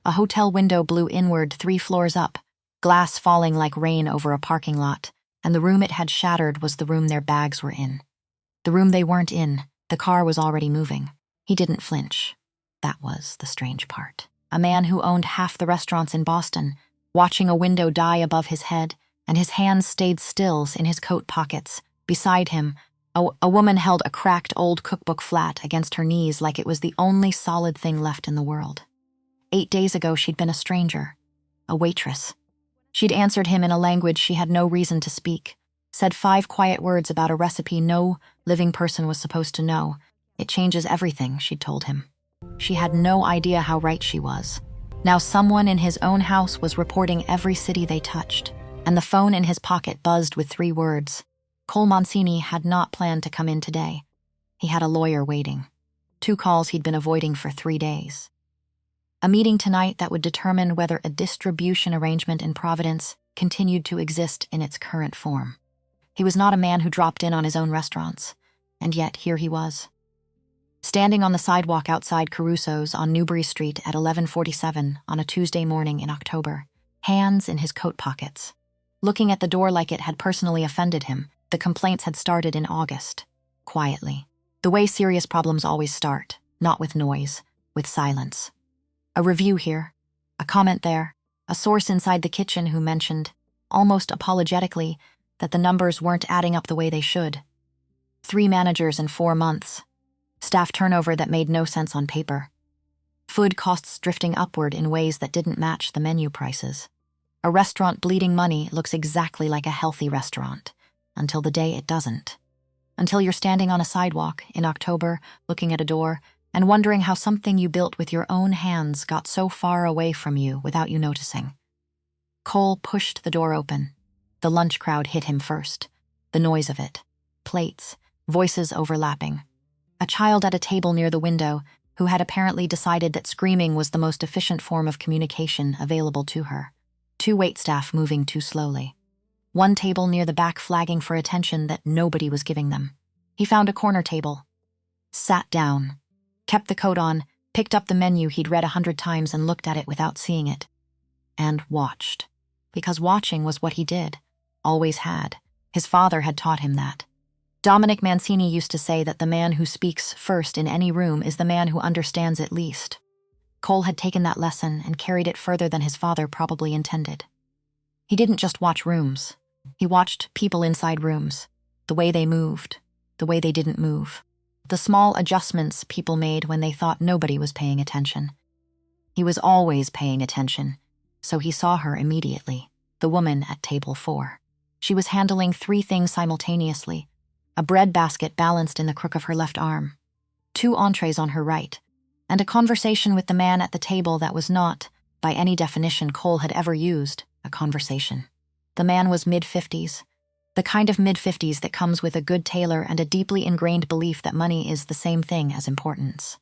A hotel window blew inward 3 floors up, glass falling like rain over a parking lot, and the room it had shattered was the room their bags were in. The room they weren't in, the car was already moving. He didn't flinch. That was the strange part. A man who owned half the restaurants in Boston, watching a window die above his head, and his hands stayed still in his coat pockets. Beside him, a woman held a cracked old cookbook flat against her knees like it was the only solid thing left in the world. 8 days ago, she'd been a stranger, a waitress. She'd answered him in a language she had no reason to speak, said 5 quiet words about a recipe no living person was supposed to know. It changes everything, she'd told him. She had no idea how right she was. Now someone in his own house was reporting every city they touched, and the phone in his pocket buzzed with 3 words. Cole Mancini had not planned to come in today. He had a lawyer waiting. 2 calls he'd been avoiding for 3 days. A meeting tonight that would determine whether a distribution arrangement in Providence continued to exist in its current form. He was not a man who dropped in on his own restaurants, and yet here he was. Standing on the sidewalk outside Caruso's on Newbury Street at 11:47 on a Tuesday morning in October, hands in his coat pockets. Looking at the door like it had personally offended him, the complaints had started in August, quietly. The way serious problems always start, not with noise, with silence. A review here, a comment there, a source inside the kitchen who mentioned, almost apologetically, that the numbers weren't adding up the way they should. 3 managers in 4 months. Staff turnover that made no sense on paper. Food costs drifting upward in ways that didn't match the menu prices. A restaurant bleeding money looks exactly like a healthy restaurant, until the day it doesn't. Until you're standing on a sidewalk in October, looking at a door, and wondering how something you built with your own hands got so far away from you without you noticing. Cole pushed the door open. The lunch crowd hit him first. The noise of it. Plates, voices overlapping. A child at a table near the window who had apparently decided that screaming was the most efficient form of communication available to her. 2 waitstaff moving too slowly. 1 table near the back flagging for attention that nobody was giving them. He found a corner table. Sat down. Kept the coat on, picked up the menu he'd read 100 times and looked at it without seeing it. And watched. Because watching was what he did. Always had. His father had taught him that. Dominic Mancini used to say that the man who speaks first in any room is the man who understands it least. Cole had taken that lesson and carried it further than his father probably intended. He didn't just watch rooms. He watched people inside rooms. The way they moved. The way they didn't move. The small adjustments people made when they thought nobody was paying attention. He was always paying attention, so he saw her immediately, the woman at table 4. She was handling 3 things simultaneously, a bread basket balanced in the crook of her left arm, 2 entrees on her right, and a conversation with the man at the table that was not, by any definition Cole had ever used, a conversation. The man was mid-50s, the kind of mid-50s that comes with a good tailor and a deeply ingrained belief that money is the same thing as importance.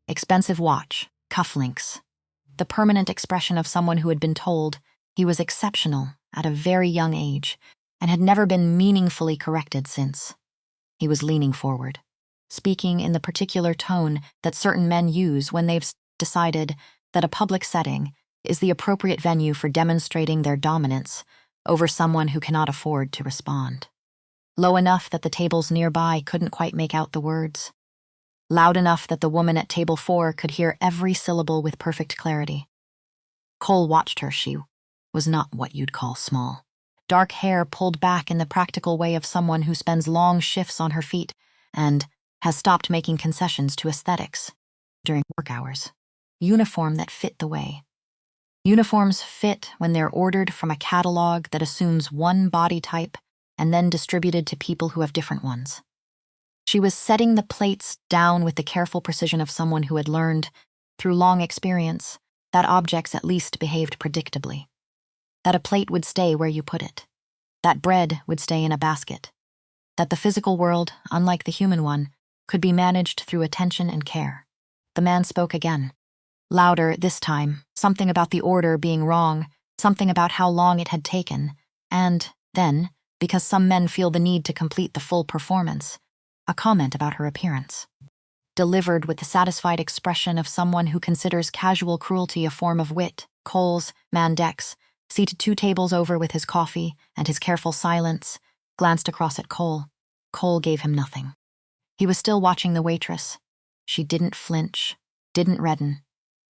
Expensive watch, cufflinks. The permanent expression of someone who had been told he was exceptional at a very young age and had never been meaningfully corrected since. He was leaning forward, speaking in the particular tone that certain men use when they've decided that a public setting is the appropriate venue for demonstrating their dominance over someone who cannot afford to respond. Low enough that the tables nearby couldn't quite make out the words. Loud enough that the woman at table 4 could hear every syllable with perfect clarity. Cole watched her. She was not what you'd call small. Dark hair pulled back in the practical way of someone who spends long shifts on her feet and has stopped making concessions to aesthetics during work hours. Uniform that fit the way. Uniforms fit when they're ordered from a catalog that assumes one body type and then distributed to people who have different ones. She was setting the plates down with the careful precision of someone who had learned, through long experience, that objects at least behaved predictably. That a plate would stay where you put it. That bread would stay in a basket. That the physical world, unlike the human one, could be managed through attention and care. The man spoke again. Louder this time, something about the order being wrong, something about how long it had taken, and then, because some men feel the need to complete the full performance, a comment about her appearance. delivered with the satisfied expression of someone who considers casual cruelty a form of wit. Cole's man Dex, seated 2 tables over with his coffee and his careful silence, glanced across at Cole. Cole gave him nothing. He was still watching the waitress. She didn't flinch, didn't redden,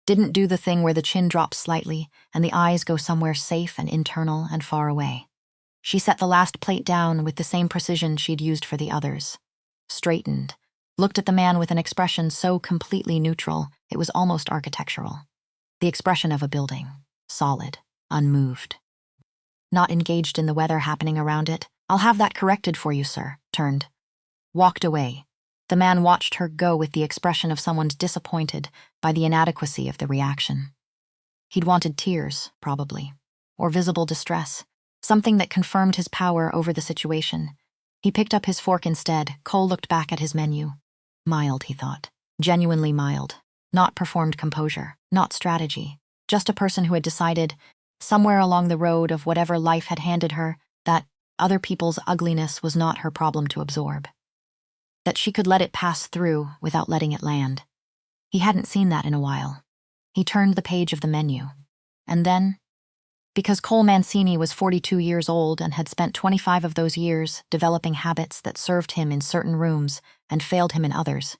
didn't do the thing where the chin drops slightly and the eyes go somewhere safe and internal and far away. She set the last plate down with the same precision she'd used for the others. Straightened, looked at the man with an expression so completely neutral it was almost architectural. The expression of a building, solid, unmoved. Not engaged in the weather happening around it. "I'll have that corrected for you, sir." Turned. Walked away. The man watched her go with the expression of someone disappointed by the inadequacy of the reaction. He'd wanted tears, probably, or visible distress, something that confirmed his power over the situation. He picked up his fork instead. Cole looked back at his menu. Mild, he thought. Genuinely mild. Not performed composure, not strategy. Just a person who had decided, somewhere along the road of whatever life had handed her, that other people's ugliness was not her problem to absorb. That she could let it pass through without letting it land. He hadn't seen that in a while. He turned the page of the menu. And then, because Cole Mancini was 42 years old and had spent 25 of those years developing habits that served him in certain rooms and failed him in others,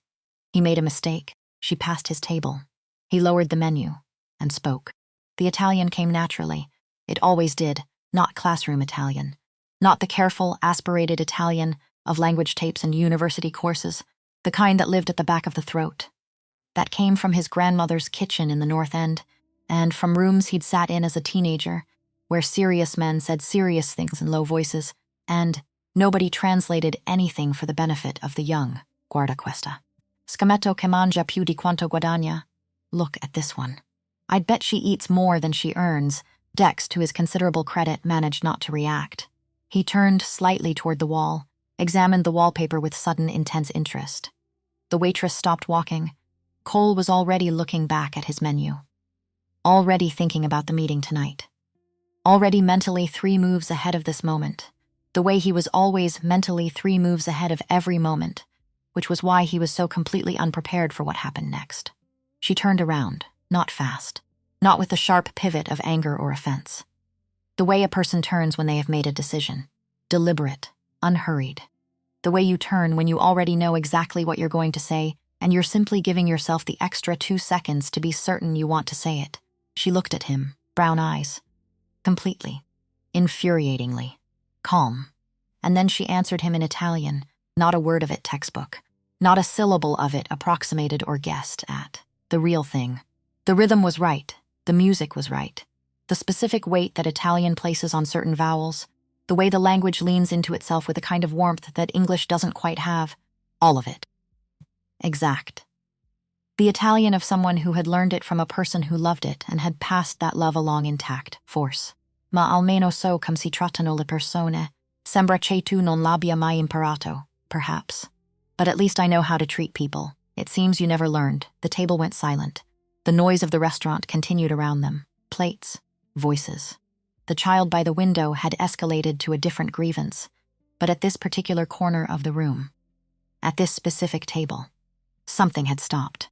he made a mistake. She passed his table. He lowered the menu and spoke. The Italian came naturally. It always did, not classroom Italian. Not the careful, aspirated Italian of language tapes and university courses, the kind that lived at the back of the throat. That came from his grandmother's kitchen in the North End, and from rooms he'd sat in as a teenager, where serious men said serious things in low voices, and nobody translated anything for the benefit of the young. Guarda questa. Scammetto che mangia più di quanto guadagna. Look at this one. I'd bet she eats more than she earns. Dex, to his considerable credit, managed not to react. He turned slightly toward the wall, examined the wallpaper with sudden, intense interest. The waitress stopped walking. Cole was already looking back at his menu. Already thinking about the meeting tonight. Already mentally 3 moves ahead of this moment. The way he was always mentally 3 moves ahead of every moment, which was why he was so completely unprepared for what happened next. She turned around, not fast, not with the sharp pivot of anger or offense. The way a person turns when they have made a decision. Deliberate, unhurried. The way you turn when you already know exactly what you're going to say and you're simply giving yourself the extra 2 seconds to be certain you want to say it. She looked at him, brown eyes. Completely. Infuriatingly. Calm. And then she answered him in Italian, not a word of it textbook. Not a syllable of it approximated or guessed at. The real thing. The rhythm was right. The music was right. The specific weight that Italian places on certain vowels. The way the language leans into itself with a kind of warmth that English doesn't quite have. All of it. Exact. The Italian of someone who had learned it from a person who loved it and had passed that love along intact, force. Ma almeno so come si trattano le persone. Sembra che tu non l'abbia mai imparato, perhaps. But at least I know how to treat people. It seems you never learned. The table went silent. The noise of the restaurant continued around them. Plates. Voices. The child by the window had escalated to a different grievance, but at this particular corner of the room, at this specific table, something had stopped.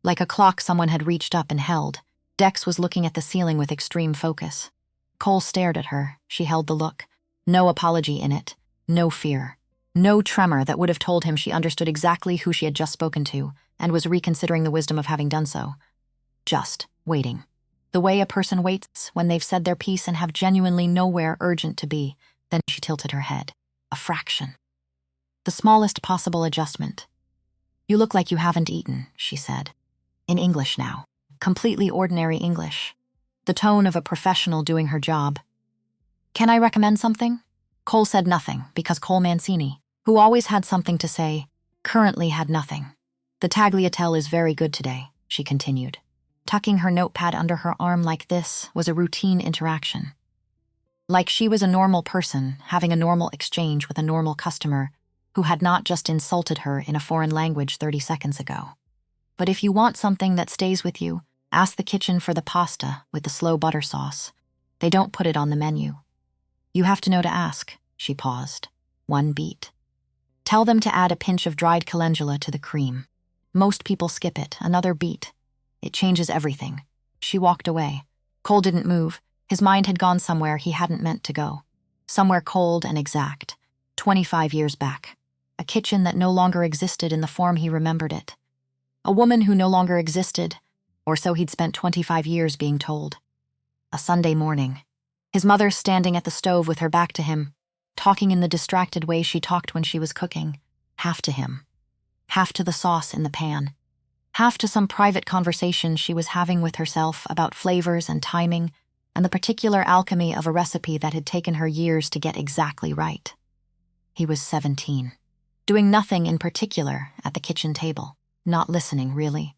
Like a clock someone had reached up and held, Dex was looking at the ceiling with extreme focus. Cole stared at her. She held the look. No apology in it. No fear. No tremor that would have told him she understood exactly who she had just spoken to and was reconsidering the wisdom of having done so. Just waiting. The way a person waits when they've said their piece and have genuinely nowhere urgent to be. Then she tilted her head. A fraction. The smallest possible adjustment. "You look like you haven't eaten," she said. In English now. Completely ordinary English. The tone of a professional doing her job. "Can I recommend something?" Cole said nothing because Cole Mancini, who always had something to say, currently had nothing. "The tagliatelle is very good today," she continued. Tucking her notepad under her arm like this was a routine interaction. Like she was a normal person having a normal exchange with a normal customer who had not just insulted her in a foreign language 30 seconds ago. But if you want something that stays with you, ask the kitchen for the pasta with the slow butter sauce. They don't put it on the menu. You have to know to ask. She paused. One beat. Tell them to add a pinch of dried calendula to the cream. Most people skip it, another beat. It changes everything. She walked away. Cole didn't move. His mind had gone somewhere he hadn't meant to go. Somewhere cold and exact. 25 years back. A kitchen that no longer existed in the form he remembered it. A woman who no longer existed, or so he'd spent 25 years being told. A Sunday morning. His mother standing at the stove with her back to him, talking in the distracted way she talked when she was cooking, half to him. Half to the sauce in the pan. Half to some private conversation she was having with herself about flavors and timing and the particular alchemy of a recipe that had taken her years to get exactly right. He was 17. Doing nothing in particular at the kitchen table. Not listening, really.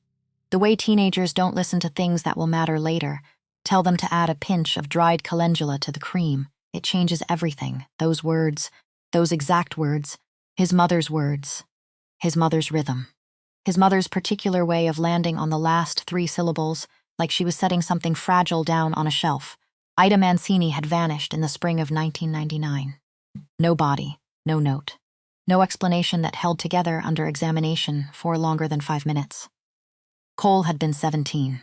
The way teenagers don't listen to things that will matter later. Tell them to add a pinch of dried calendula to the cream. It changes everything. Those words, those exact words, his mother's words, his mother's rhythm. His mother's particular way of landing on the last 3 syllables, like she was setting something fragile down on a shelf. Ida Mancini had vanished in the spring of 1999. No body, no note. No explanation that held together under examination for longer than 5 minutes. Cole had been 17.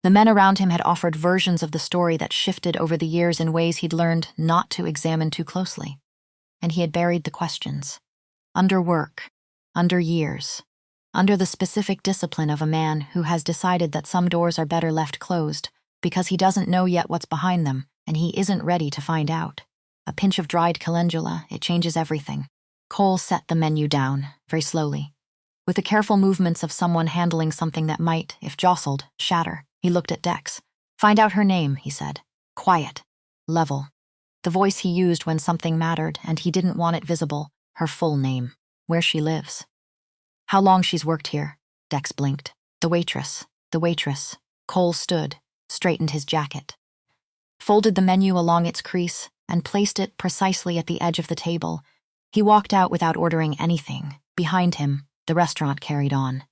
The men around him had offered versions of the story that shifted over the years in ways he'd learned not to examine too closely. And he had buried the questions. Under work, under years, under the specific discipline of a man who has decided that some doors are better left closed because he doesn't know yet what's behind them and he isn't ready to find out. A pinch of dried calendula, it changes everything. Cole set the menu down, very slowly. With the careful movements of someone handling something that might, if jostled, shatter, he looked at Dex. Find out her name, he said. Quiet. Level. The voice he used when something mattered and he didn't want it visible. Her full name. Where she lives. How long she's worked here. Dex blinked. The waitress. The waitress. Cole stood, straightened his jacket. Folded the menu along its crease and placed it precisely at the edge of the table. He walked out without ordering anything. Behind him, the restaurant carried on.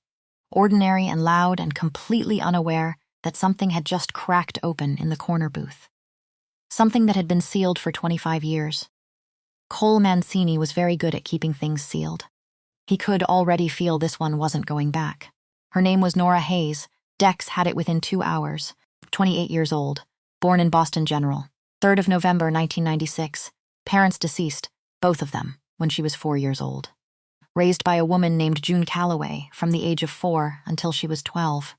Ordinary and loud and completely unaware that something had just cracked open in the corner booth. Something that had been sealed for 25 years. Cole Mancini was very good at keeping things sealed. He could already feel this one wasn't going back. Her name was Nora Hayes. Dex had it within 2 hours. 28 years old. Born in Boston General. 3rd of November, 1996. Parents deceased, both of them, when she was 4 years old. Raised by a woman named June Calloway from the age of 4 until she was 12.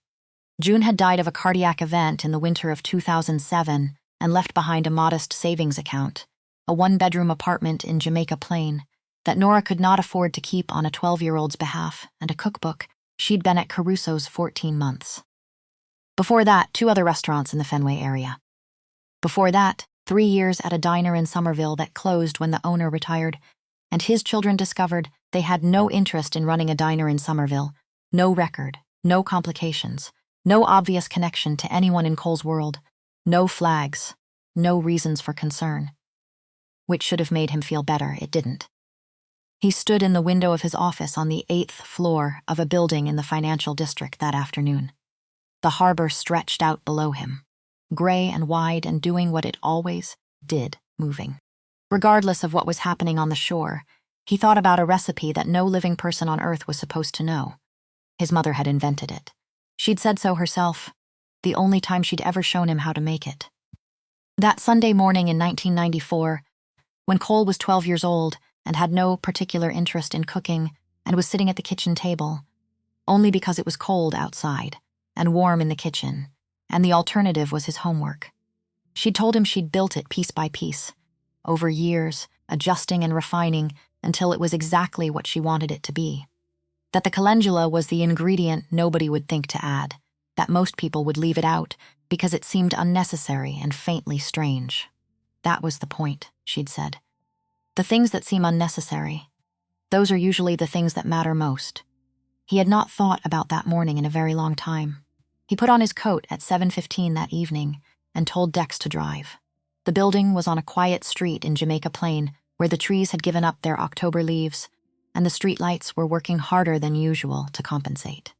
June had died of a cardiac event in the winter of 2007 and left behind a modest savings account, a 1-bedroom apartment in Jamaica Plain that Nora could not afford to keep on a 12-year-old's behalf, and a cookbook she'd been at Caruso's 14 months. Before that, 2 other restaurants in the Fenway area. Before that, 3 years at a diner in Somerville that closed when the owner retired, and his children discovered they had no interest in running a diner in Somerville, no record, no complications, no obvious connection to anyone in Cole's world, no flags, no reasons for concern. Which should have made him feel better, it didn't. He stood in the window of his office on the 8th floor of a building in the financial district that afternoon. The harbor stretched out below him, gray and wide and doing what it always did, moving. Regardless of what was happening on the shore, he thought about a recipe that no living person on Earth was supposed to know. His mother had invented it. She'd said so herself, the only time she'd ever shown him how to make it. That Sunday morning in 1994, when Cole was 12 years old and had no particular interest in cooking and was sitting at the kitchen table, only because it was cold outside and warm in the kitchen, and the alternative was his homework. She'd told him she'd built it piece by piece, over years, adjusting and refining until it was exactly what she wanted it to be. That the calendula was the ingredient nobody would think to add, that most people would leave it out because it seemed unnecessary and faintly strange. That was the point, she'd said. The things that seem unnecessary, those are usually the things that matter most. He had not thought about that morning in a very long time. He put on his coat at 7:15 that evening and told Dex to drive. The building was on a quiet street in Jamaica Plain where the trees had given up their October leaves and the streetlights were working harder than usual to compensate.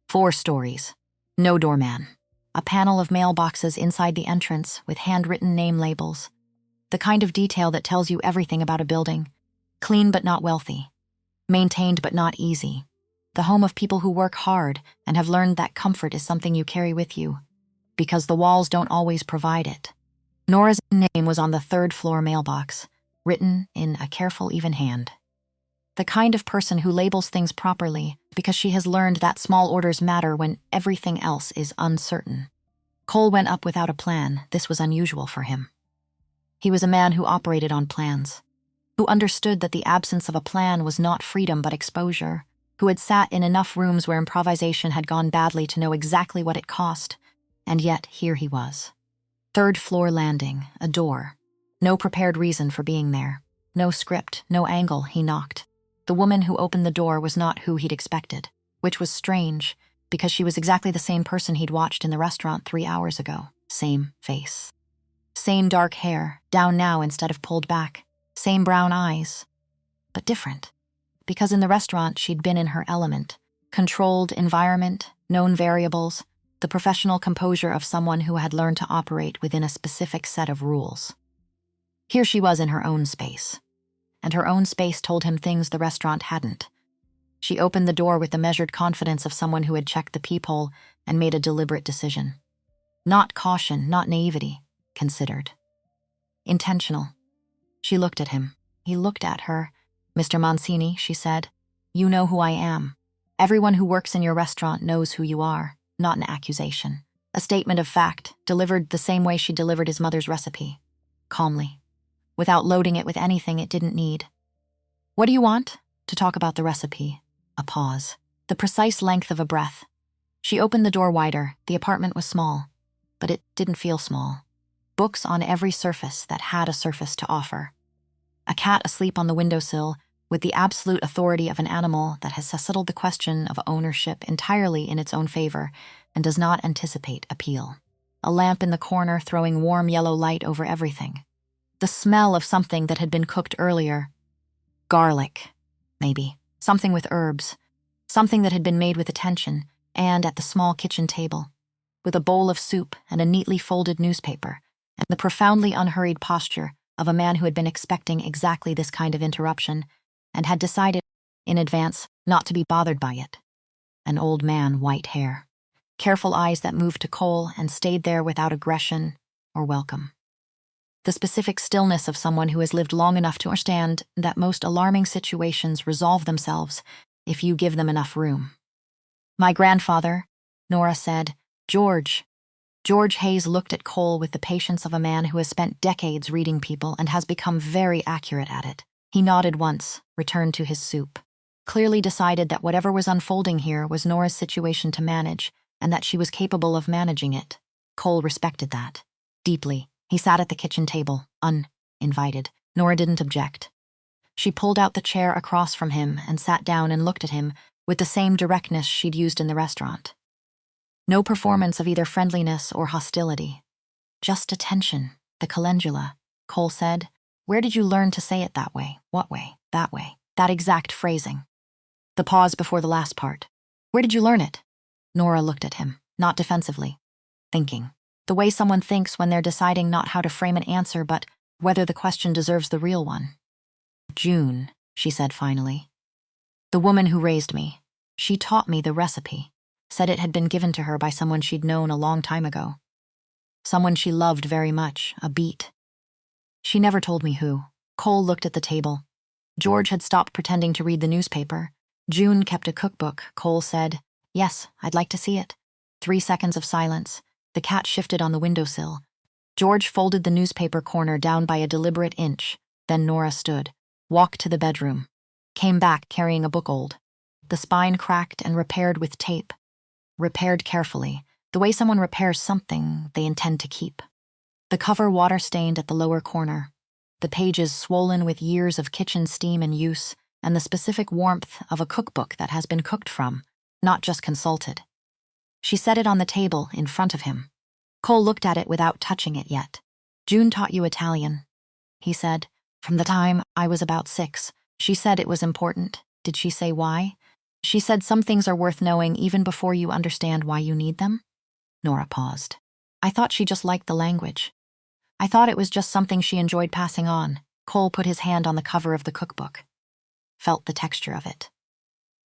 4 stories. No doorman. A panel of mailboxes inside the entrance with handwritten name labels. The kind of detail that tells you everything about a building. Clean but not wealthy. Maintained but not easy. the home of people who work hard and have learned that comfort is something you carry with you, because the walls don't always provide it. Nora's name was on the third-floor mailbox, written in a careful, even hand. The kind of person who labels things properly because she has learned that small orders matter when everything else is uncertain. Cole went up without a plan. This was unusual for him. He was a man who operated on plans, who understood that the absence of a plan was not freedom but exposure, who had sat in enough rooms where improvisation had gone badly to know exactly what it cost, and yet here he was. Third-floor landing, a door. No prepared reason for being there. No script, no angle. He knocked. The woman who opened the door was not who he'd expected, which was strange, because she was exactly the same person he'd watched in the restaurant 3 hours ago. Same face. Same dark hair, down now instead of pulled back. Same brown eyes. But different, because in the restaurant she'd been in her element. Controlled environment, known variables, the professional composure of someone who had learned to operate within a specific set of rules. Here she was in her own space, and her own space told him things the restaurant hadn't. She opened the door with the measured confidence of someone who had checked the peephole and made a deliberate decision. Not caution, not naivety, considered. Intentional. She looked at him. He looked at her. "Mr. Mancini," she said, "you know who I am. Everyone who works in your restaurant knows who you are." Not an accusation. A statement of fact, delivered the same way she delivered his mother's recipe. Calmly. Without loading it with anything it didn't need. "What do you want?" "To talk about the recipe." A pause. The precise length of a breath. She opened the door wider. The apartment was small, but it didn't feel small. Books on every surface that had a surface to offer. A cat asleep on the windowsill, with the absolute authority of an animal that has settled the question of ownership entirely in its own favor and does not anticipate appeal. A lamp in the corner throwing warm yellow light over everything. The smell of something that had been cooked earlier. Garlic, maybe. Something with herbs. Something that had been made with attention, and at the small kitchen table, with a bowl of soup and a neatly folded newspaper, and the profoundly unhurried posture of a man who had been expecting exactly this kind of interruption and had decided in advance not to be bothered by it. An old man, white hair. Careful eyes that moved to Cole and stayed there without aggression or welcome. The specific stillness of someone who has lived long enough to understand that most alarming situations resolve themselves if you give them enough room. "My grandfather," Nora said. "George." George Hayes looked at Cole with the patience of a man who has spent decades reading people and has become very accurate at it. He nodded once, returned to his soup. Clearly decided that whatever was unfolding here was Nora's situation to manage, and that she was capable of managing it. Cole respected that. Deeply. He sat at the kitchen table, uninvited. Nora didn't object. She pulled out the chair across from him and sat down and looked at him with the same directness she'd used in the restaurant. No performance of either friendliness or hostility. Just attention, the calendula, Cole said. "Where did you learn to say it that way? What way? That way?" That exact phrasing. The pause before the last part. "Where did you learn it?" Nora looked at him, not defensively. Thinking. The way someone thinks when they're deciding not how to frame an answer, but whether the question deserves the real one. "June," she said finally. "The woman who raised me. She taught me the recipe. Said it had been given to her by someone she'd known a long time ago. Someone she loved very much, a beat. She never told me who." Cole looked at the table. George had stopped pretending to read the newspaper. June kept a cookbook. Cole said, "Yes, I'd like to see it." 3 seconds of silence. The cat shifted on the windowsill. George folded the newspaper corner down by a deliberate inch. Then Nora stood, walked to the bedroom, came back carrying a book old. The spine cracked and repaired with tape. Repaired carefully, the way someone repairs something they intend to keep. The cover water-stained at the lower corner. The pages swollen with years of kitchen steam and use, and the specific warmth of a cookbook that has been cooked from, not just consulted. She set it on the table in front of him. Cole looked at it without touching it yet. "June taught you Italian," he said. "From the time I was about 6. She said it was important." "Did she say why?" "She said some things are worth knowing even before you understand why you need them." Nora paused. "I thought she just liked the language. I thought it was just something she enjoyed passing on." Cole put his hand on the cover of the cookbook. Felt the texture of it.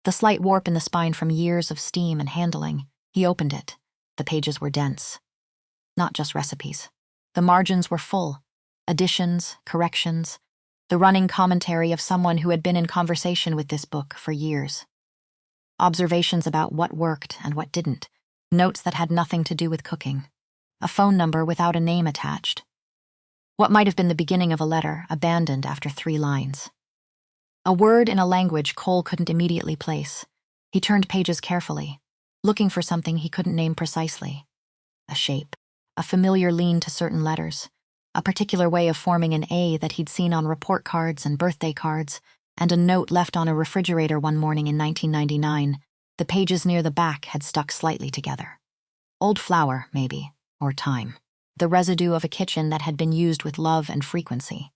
The slight warp in the spine from years of steam and handling. He opened it. The pages were dense. Not just recipes. The margins were full. Additions, corrections, the running commentary of someone who had been in conversation with this book for years. Observations about what worked and what didn't. Notes that had nothing to do with cooking. A phone number without a name attached. What might have been the beginning of a letter, abandoned after 3 lines. A word in a language Cole couldn't immediately place. He turned pages carefully, looking for something he couldn't name precisely. A shape, a familiar lean to certain letters, a particular way of forming an A that he'd seen on report cards and birthday cards, and a note left on a refrigerator one morning in 1999. The pages near the back had stuck slightly together. Old flour, maybe, or time. The residue of a kitchen that had been used with love and frequency.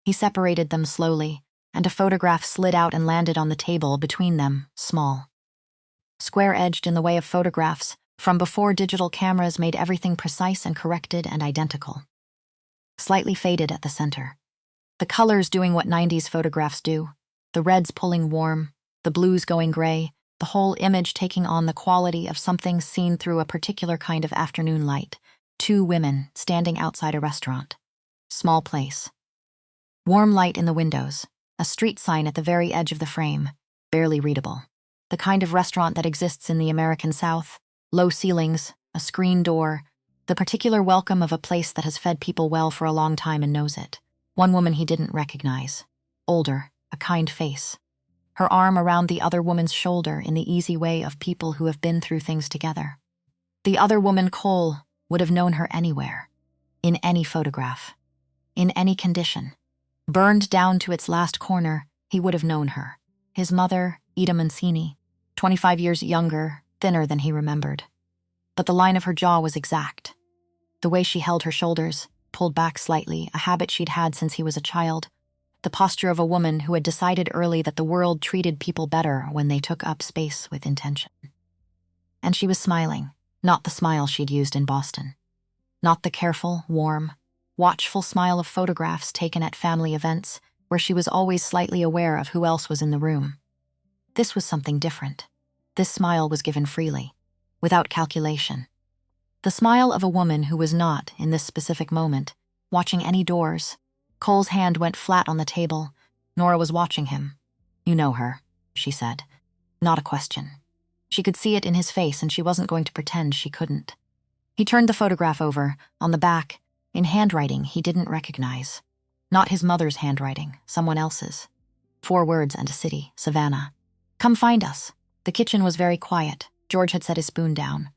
He separated them slowly, and a photograph slid out and landed on the table between them, small. Square-edged in the way of photographs, from before digital cameras made everything precise and corrected and identical. Slightly faded at the center. The colors doing what 90s photographs do, the reds pulling warm, the blues going gray, the whole image taking on the quality of something seen through a particular kind of afternoon light. 2 women standing outside a restaurant. Small place. Warm light in the windows, a street sign at the very edge of the frame, barely readable. The kind of restaurant that exists in the American South, low ceilings, a screen door, the particular welcome of a place that has fed people well for a long time and knows it. One woman he didn't recognize. Older, a kind face. Her arm around the other woman's shoulder in the easy way of people who have been through things together. The other woman, Cole, would have known her anywhere. In any photograph. In any condition. Burned down to its last corner, he would have known her. His mother, Ida Mancini, 25 years younger, thinner than he remembered. But the line of her jaw was exact. The way she held her shoulders, pulled back slightly, a habit she'd had since he was a child. The posture of a woman who had decided early that the world treated people better when they took up space with intention. And she was smiling, not the smile she'd used in Boston. Not the careful, warm, watchful smile of photographs taken at family events, where she was always slightly aware of who else was in the room. This was something different. This smile was given freely, without calculation. The smile of a woman who was not, in this specific moment, watching any doors. Cole's hand went flat on the table. Nora was watching him. "You know her," she said. Not a question. She could see it in his face, and she wasn't going to pretend she couldn't. He turned the photograph over, on the back, in handwriting he didn't recognize. Not his mother's handwriting, someone else's. 4 words and a city, Savannah. "Come find us." The kitchen was very quiet. George had set his spoon down.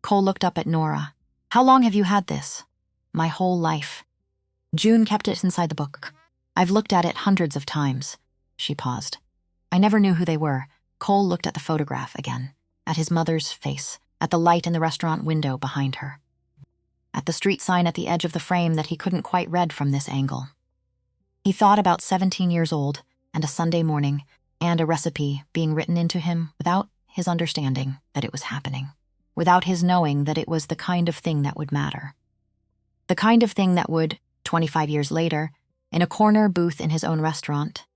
Cole looked up at Nora. "How long have you had this?" "My whole life." June kept it inside the book. "I've looked at it hundreds of times." She paused. "I never knew who they were." Cole looked at the photograph again, at his mother's face, at the light in the restaurant window behind her, at the street sign at the edge of the frame that he couldn't quite read from this angle. He thought about 17 years old, and a Sunday morning, and a recipe being written into him without his understanding that it was happening, without his knowing that it was the kind of thing that would matter. The kind of thing that would, 25 years later, in a corner booth in his own restaurant,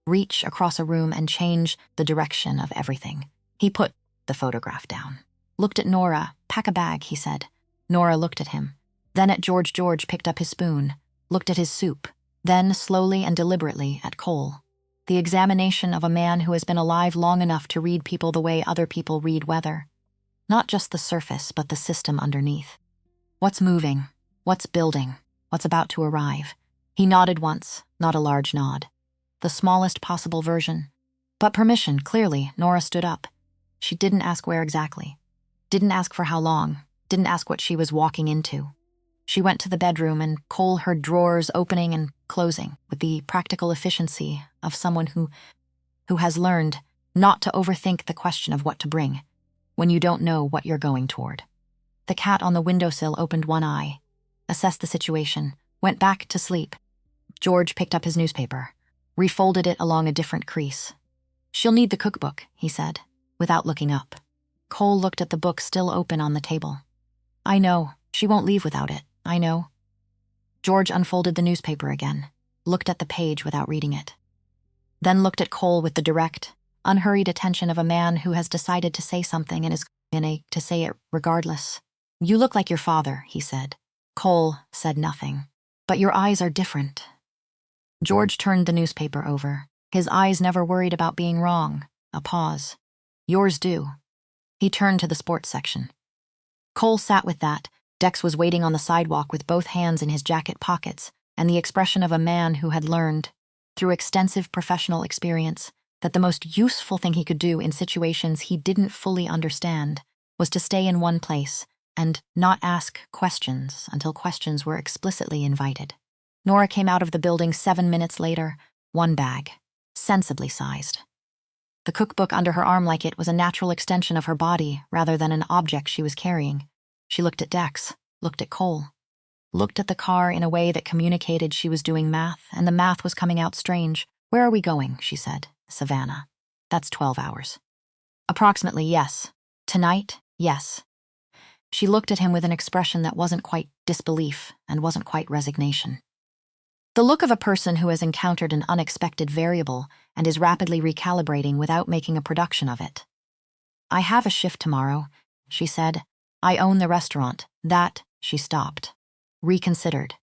reach across a room and change the direction of everything. He put the photograph down. Looked at Nora. "Pack a bag," he said. Nora looked at him. Then at George. George picked up his spoon, looked at his soup, then slowly and deliberately at Cole. The examination of a man who has been alive long enough to read people the way other people read weather. Not just the surface, but the system underneath. What's moving? What's building? What's about to arrive? He nodded once, not a large nod. The smallest possible version. But permission, clearly. Nora stood up. She didn't ask where exactly. Didn't ask for how long. Didn't ask what she was walking into. She went to the bedroom, and Cole heard drawers opening and closing with the practical efficiency of someone who has learned not to overthink the question of what to bring when you don't know what you're going toward. The cat on the windowsill opened one eye, assessed the situation, went back to sleep. George picked up his newspaper, refolded it along a different crease. "She'll need the cookbook," he said, without looking up. Cole looked at the book still open on the table. "I know. She won't leave without it. I know." George unfolded the newspaper again, looked at the page without reading it. Then looked at Cole with the direct, unhurried attention of a man who has decided to say something and is to say it regardless. "You look like your father," he said. Cole said nothing. "But your eyes are different." George turned the newspaper over. His eyes never worried about being wrong. A pause. "Yours do." He turned to the sports section. Cole sat with that. Dex was waiting on the sidewalk with both hands in his jacket pockets and the expression of a man who had learned, through extensive professional experience, that the most useful thing he could do in situations he didn't fully understand was to stay in one place and not ask questions until questions were explicitly invited. Nora came out of the building 7 minutes later, one bag, sensibly sized. The cookbook under her arm like it was a natural extension of her body rather than an object she was carrying. She looked at Dex, looked at Cole, looked at the car in a way that communicated she was doing math, and the math was coming out strange. "Where are we going?" she said. "Savannah. That's 12 hours. "Approximately, yes. Tonight, yes." She looked at him with an expression that wasn't quite disbelief and wasn't quite resignation. The look of a person who has encountered an unexpected variable and is rapidly recalibrating without making a production of it. "I have a shift tomorrow," she said. "I own the restaurant." That, she stopped. Reconsidered.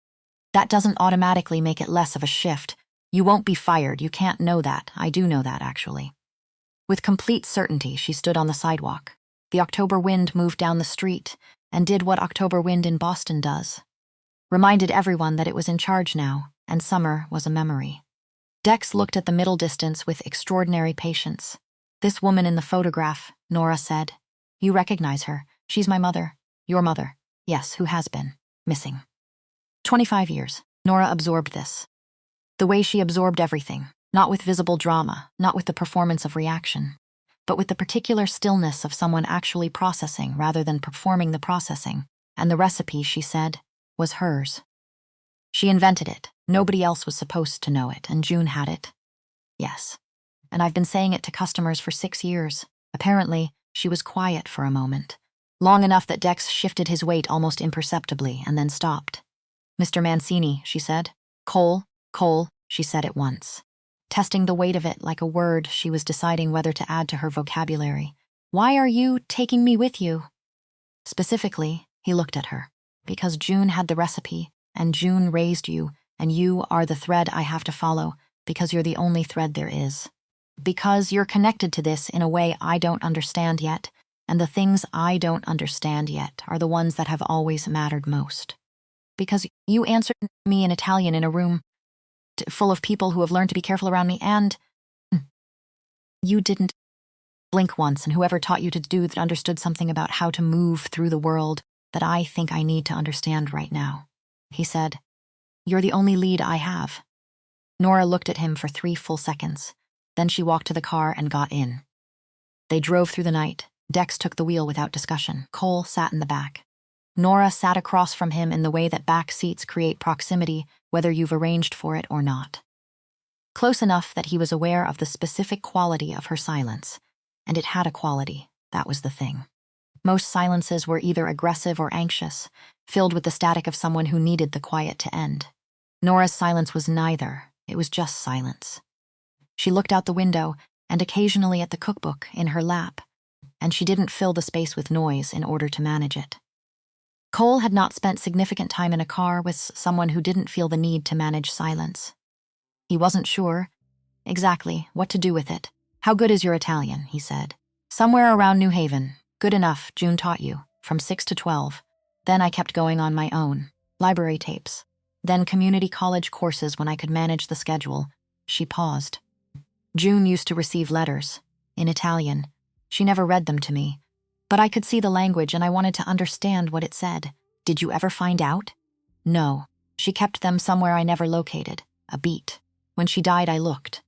"That doesn't automatically make it less of a shift. You won't be fired. You can't know that. I do know that, actually." With complete certainty, she stood on the sidewalk. The October wind moved down the street and did what October wind in Boston does. Reminded everyone that it was in charge now, and summer was a memory. Dex looked at the middle distance with extraordinary patience. "This woman in the photograph," Nora said. "You recognize her. She's my mother. Your mother. Yes, who has been missing. 25 years. Nora absorbed this. The way she absorbed everything, not with visible drama, not with the performance of reaction, but with the particular stillness of someone actually processing rather than performing the processing, and the recipe, she said, was hers. She invented it. Nobody else was supposed to know it, and June had it. Yes. And I've been saying it to customers for 6 years. Apparently, she was quiet for a moment. Long enough that Dex shifted his weight almost imperceptibly and then stopped. "Mr. Mancini," she said. "Cole, she said at once. Testing the weight of it like a word she was deciding whether to add to her vocabulary. "Why are you taking me with you?" Specifically, he looked at her. "Because June had the recipe, and June raised you, and you are the thread I have to follow, because you're the only thread there is. Because you're connected to this in a way I don't understand yet, and the things I don't understand yet are the ones that have always mattered most. Because you answered me in Italian in a room full of people who have learned to be careful around me, and you didn't blink once, and whoever taught you to do that understood something about how to move through the world that I think I need to understand right now." He said, "You're the only lead I have." Nora looked at him for 3 full seconds. Then she walked to the car and got in. They drove through the night. Dex took the wheel without discussion. Cole sat in the back. Nora sat across from him in the way that back seats create proximity, whether you've arranged for it or not. Close enough that he was aware of the specific quality of her silence, and it had a quality, that was the thing. Most silences were either aggressive or anxious, filled with the static of someone who needed the quiet to end. Nora's silence was neither, it was just silence. She looked out the window and occasionally at the cookbook in her lap, and she didn't fill the space with noise in order to manage it. Cole had not spent significant time in a car with someone who didn't feel the need to manage silence. He wasn't sure exactly what to do with it. "How good is your Italian?" he said. "Somewhere around New Haven. Good enough, June taught you, from 6 to 12. Then I kept going on my own. Library tapes. Then community college courses when I could manage the schedule." She paused. "June used to receive letters, in Italian. She never read them to me. But I could see the language and I wanted to understand what it said. Did you ever find out?" "No. She kept them somewhere I never located. A beat. When she died, I looked.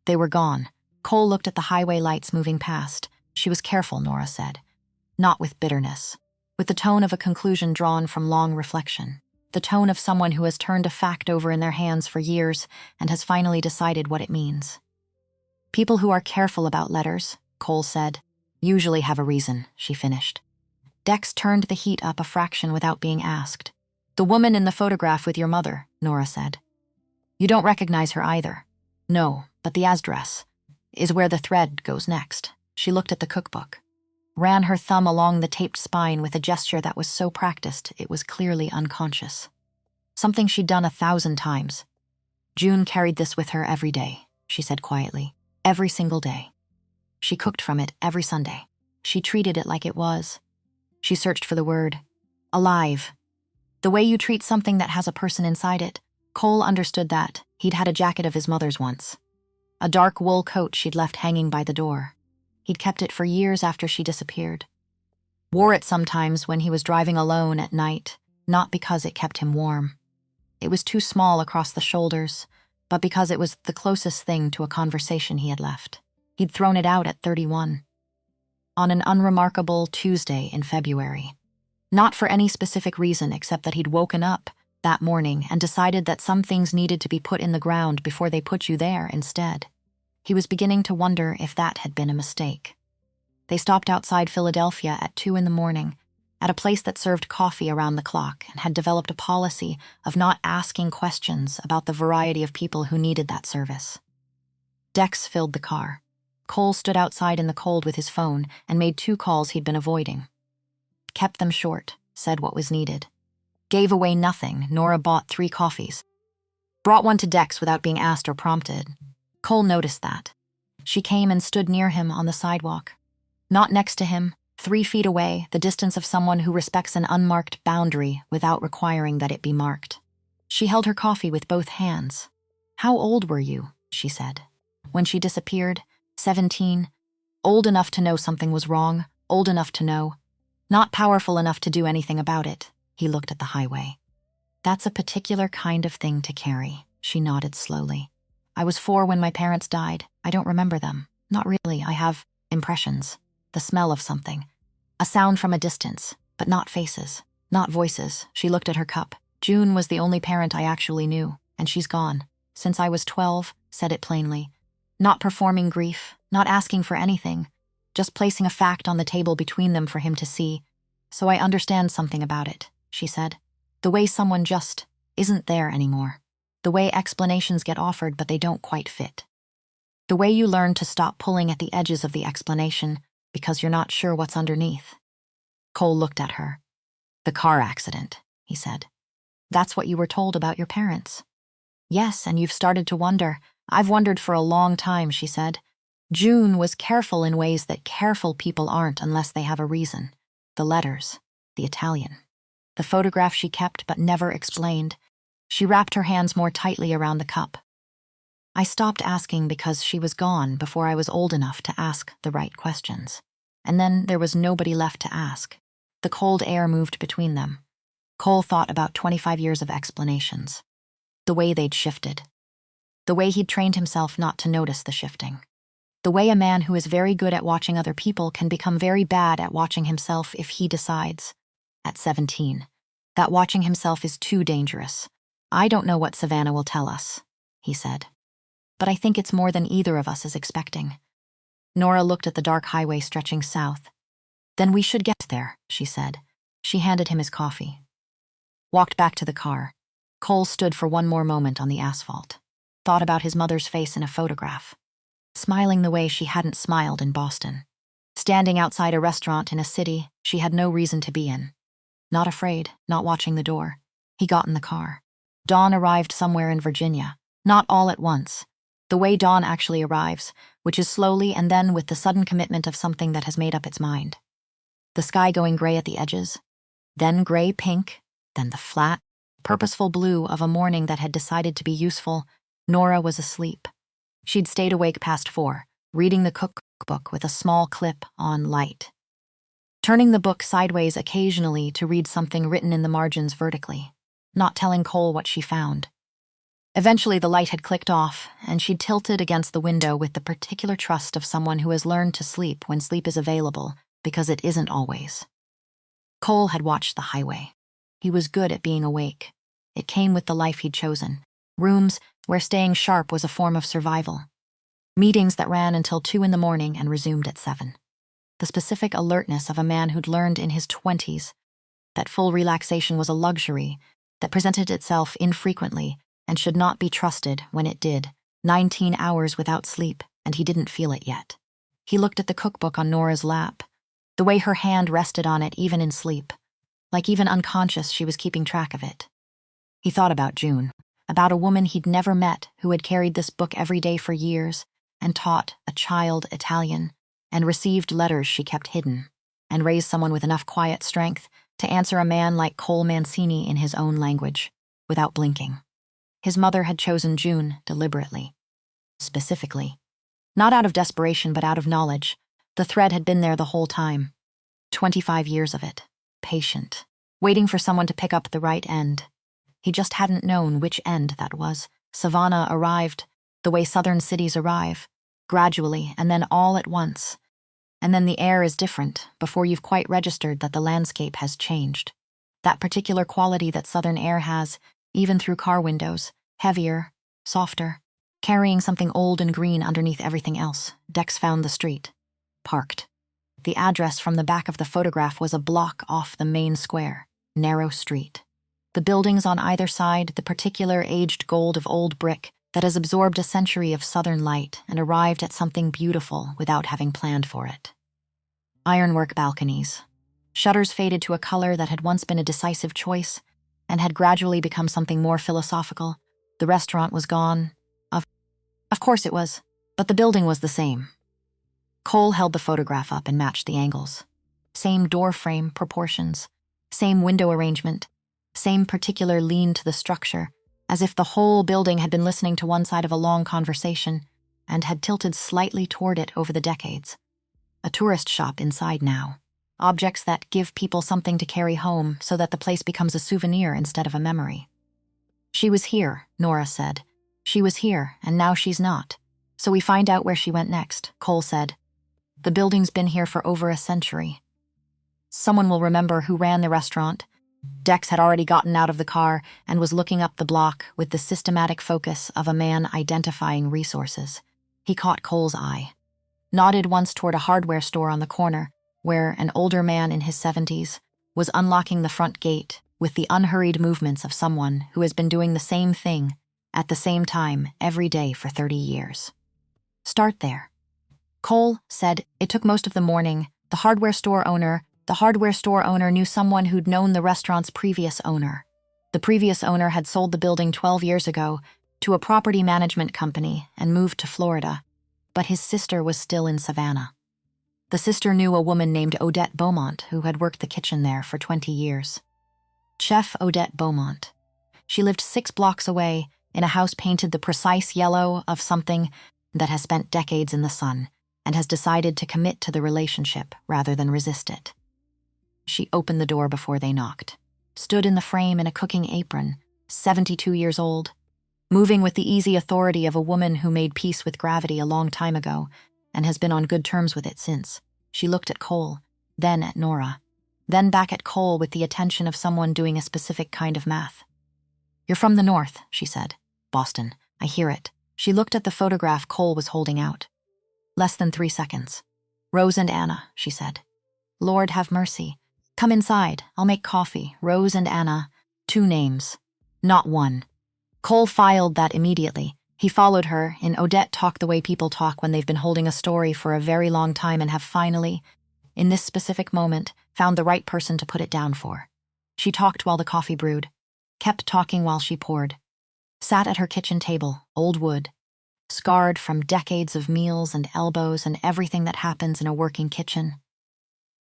They were gone." Cole looked at the highway lights moving past. She was careful, Nora said. Not with bitterness. With the tone of a conclusion drawn from long reflection. The tone of someone who has turned a fact over in their hands for years and has finally decided what it means. "People who are careful about letters," Cole said, "usually have a reason," she finished. Dex turned the heat up a fraction without being asked. "The woman in the photograph with your mother," Nora said. "You don't recognize her either." "No, but the dress." is where the thread goes next. She looked at the cookbook, ran her thumb along the taped spine with a gesture that was so practiced it was clearly unconscious. Something she'd done 1,000 times. June carried this with her every day, she said quietly. Every single day. She cooked from it every Sunday. She treated it like it was. She searched for the word, alive. The way you treat something that has a person inside it. Cole understood that. He'd had a jacket of his mother's once. A dark wool coat she'd left hanging by the door. He'd kept it for years after she disappeared. Wore it sometimes when he was driving alone at night, not because it kept him warm. It was too small across the shoulders, but because it was the closest thing to a conversation he had left. He'd thrown it out at 31. On an unremarkable Tuesday in February. Not for any specific reason except that he'd woken up that morning and decided that some things needed to be put in the ground before they put you there instead. He was beginning to wonder if that had been a mistake. They stopped outside Philadelphia at 2 in the morning, at a place that served coffee around the clock and had developed a policy of not asking questions about the variety of people who needed that service. Decks filled the car. Cole stood outside in the cold with his phone and made 2 calls he'd been avoiding. Kept them short, said what was needed. Gave away nothing. Nora bought 3 coffees. Brought one to Dex without being asked or prompted. Cole noticed that. She came and stood near him on the sidewalk. Not next to him, 3 feet away, the distance of someone who respects an unmarked boundary without requiring that it be marked. She held her coffee with both hands. How old were you? She said. When she disappeared, 17. Old enough to know something was wrong, old enough to know. Not powerful enough to do anything about it. He looked at the highway. That's a particular kind of thing to carry. She nodded slowly. I was 4 when my parents died. I don't remember them. Not really. I have impressions. The smell of something. A sound from a distance, but not faces, not voices. She looked at her cup. June was the only parent I actually knew, and she's gone. Since I was 12, said it plainly. Not performing grief, not asking for anything, just placing a fact on the table between them for him to see. So I understand something about it, she said. The way someone just isn't there anymore. The way explanations get offered but they don't quite fit. The way you learn to stop pulling at the edges of the explanation because you're not sure what's underneath. Cole looked at her. The car accident, he said. That's what you were told about your parents. Yes, and you've started to wonder. I've wondered for a long time, she said. June was careful in ways that careful people aren't unless they have a reason. The letters, the Italian. The photograph she kept but never explained. She wrapped her hands more tightly around the cup. I stopped asking because she was gone before I was old enough to ask the right questions. And then there was nobody left to ask. The cold air moved between them. Cole thought about 25 years of explanations. The way they'd shifted. The way he'd trained himself not to notice the shifting. The way a man who is very good at watching other people can become very bad at watching himself if he decides, at 17, that watching himself is too dangerous. I don't know what Savannah will tell us, he said. But I think it's more than either of us is expecting. Nora looked at the dark highway stretching south. Then we should get there, she said. She handed him his coffee. Walked back to the car. Cole stood for one more moment on the asphalt. Thought about his mother's face in a photograph. Smiling the way she hadn't smiled in Boston. Standing outside a restaurant in a city she had no reason to be in. Not afraid, not watching the door. He got in the car. Dawn arrived somewhere in Virginia. Not all at once. The way dawn actually arrives, which is slowly and then with the sudden commitment of something that has made up its mind. The sky going gray at the edges, then gray-pink, then the flat, purposeful blue of a morning that had decided to be useful. Nora was asleep. She'd stayed awake past 4, reading the cookbook with a small clip on light. Turning the book sideways occasionally to read something written in the margins vertically, not telling Cole what she found. Eventually the light had clicked off, and she'd tilted against the window with the particular trust of someone who has learned to sleep when sleep is available, because it isn't always. Cole had watched the highway. He was good at being awake. It came with the life he'd chosen. Rooms where staying sharp was a form of survival. Meetings that ran until 2 in the morning and resumed at 7. The specific alertness of a man who'd learned in his 20s that full relaxation was a luxury that presented itself infrequently and should not be trusted when it did. 19 hours without sleep, and he didn't feel it yet. He looked at the cookbook on Nora's lap, the way her hand rested on it even in sleep, like even unconscious she was keeping track of it. He thought about June, about a woman he'd never met who had carried this book every day for years and taught a child Italian and received letters she kept hidden and raised someone with enough quiet strength to answer a man like Cole Mancini in his own language, without blinking. His mother had chosen June deliberately, specifically. Not out of desperation, but out of knowledge. The thread had been there the whole time. 25 years of it. Patient. Waiting for someone to pick up the right end. He just hadn't known which end that was. Savannah arrived, the way southern cities arrive, gradually and then all at once. And then the air is different before you've quite registered that the landscape has changed. That particular quality that southern air has, even through car windows, heavier, softer, carrying something old and green underneath everything else. Dex found the street. Parked. The address from the back of the photograph was a block off the main square. Narrow street. The buildings on either side, the particular aged gold of old brick that has absorbed a century of southern light and arrived at something beautiful without having planned for it. Ironwork balconies. Shutters faded to a color that had once been a decisive choice and had gradually become something more philosophical. The restaurant was gone. Of course it was, but the building was the same. Cole held the photograph up and matched the angles. Same door frame proportions, same window arrangement, same particular lean to the structure, as if the whole building had been listening to one side of a long conversation and had tilted slightly toward it over the decades. A tourist shop inside now. Objects that give people something to carry home so that the place becomes a souvenir instead of a memory. She was here, Nora said. She was here, and now she's not. So we find out where she went next, Cole said. The building's been here for over a century. Someone will remember who ran the restaurant. Dex had already gotten out of the car and was looking up the block with the systematic focus of a man identifying resources. He caught Cole's eye. Nodded once toward a hardware store on the corner, where an older man in his 70s was unlocking the front gate with the unhurried movements of someone who has been doing the same thing at the same time every day for 30 years. Start there. Cole said it took most of the morning. The hardware store owner knew someone who'd known the restaurant's previous owner. The previous owner had sold the building 12 years ago to a property management company and moved to Florida, but his sister was still in Savannah. The sister knew a woman named Odette Beaumont who had worked the kitchen there for 20 years. Chef Odette Beaumont. She lived 6 blocks away in a house painted the precise yellow of something that has spent decades in the sun and has decided to commit to the relationship rather than resist it. She opened the door before they knocked, stood in the frame in a cooking apron, 72 years old, moving with the easy authority of a woman who made peace with gravity a long time ago and has been on good terms with it since. She looked at Cole, then at Nora, then back at Cole with the attention of someone doing a specific kind of math. You're from the north, she said. Boston, I hear it. She looked at the photograph Cole was holding out. Less than 3 seconds. Rose and Anna, she said. Lord have mercy. Come inside, I'll make coffee. Rose and Anna, 2 names, not 1. Cole filed that immediately. He followed her, and Odette talked the way people talk when they've been holding a story for a very long time and have finally, in this specific moment, found the right person to put it down for. She talked while the coffee brewed, kept talking while she poured, sat at her kitchen table, old wood, scarred from decades of meals and elbows and everything that happens in a working kitchen,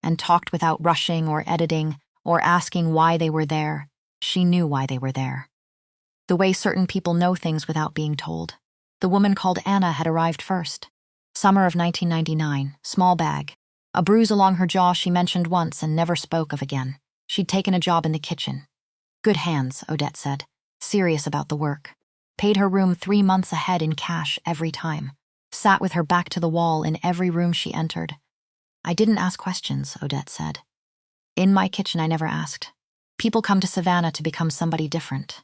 and talked without rushing or editing or asking why they were there. She knew why they were there. The way certain people know things without being told. The woman called Anna had arrived first. Summer of 1999, small bag. A bruise along her jaw she mentioned once and never spoke of again. She'd taken a job in the kitchen. Good hands, Odette said, serious about the work. Paid her room 3 months ahead in cash every time. Sat with her back to the wall in every room she entered. I didn't ask questions, Odette said. In my kitchen I never asked. People come to Savannah to become somebody different.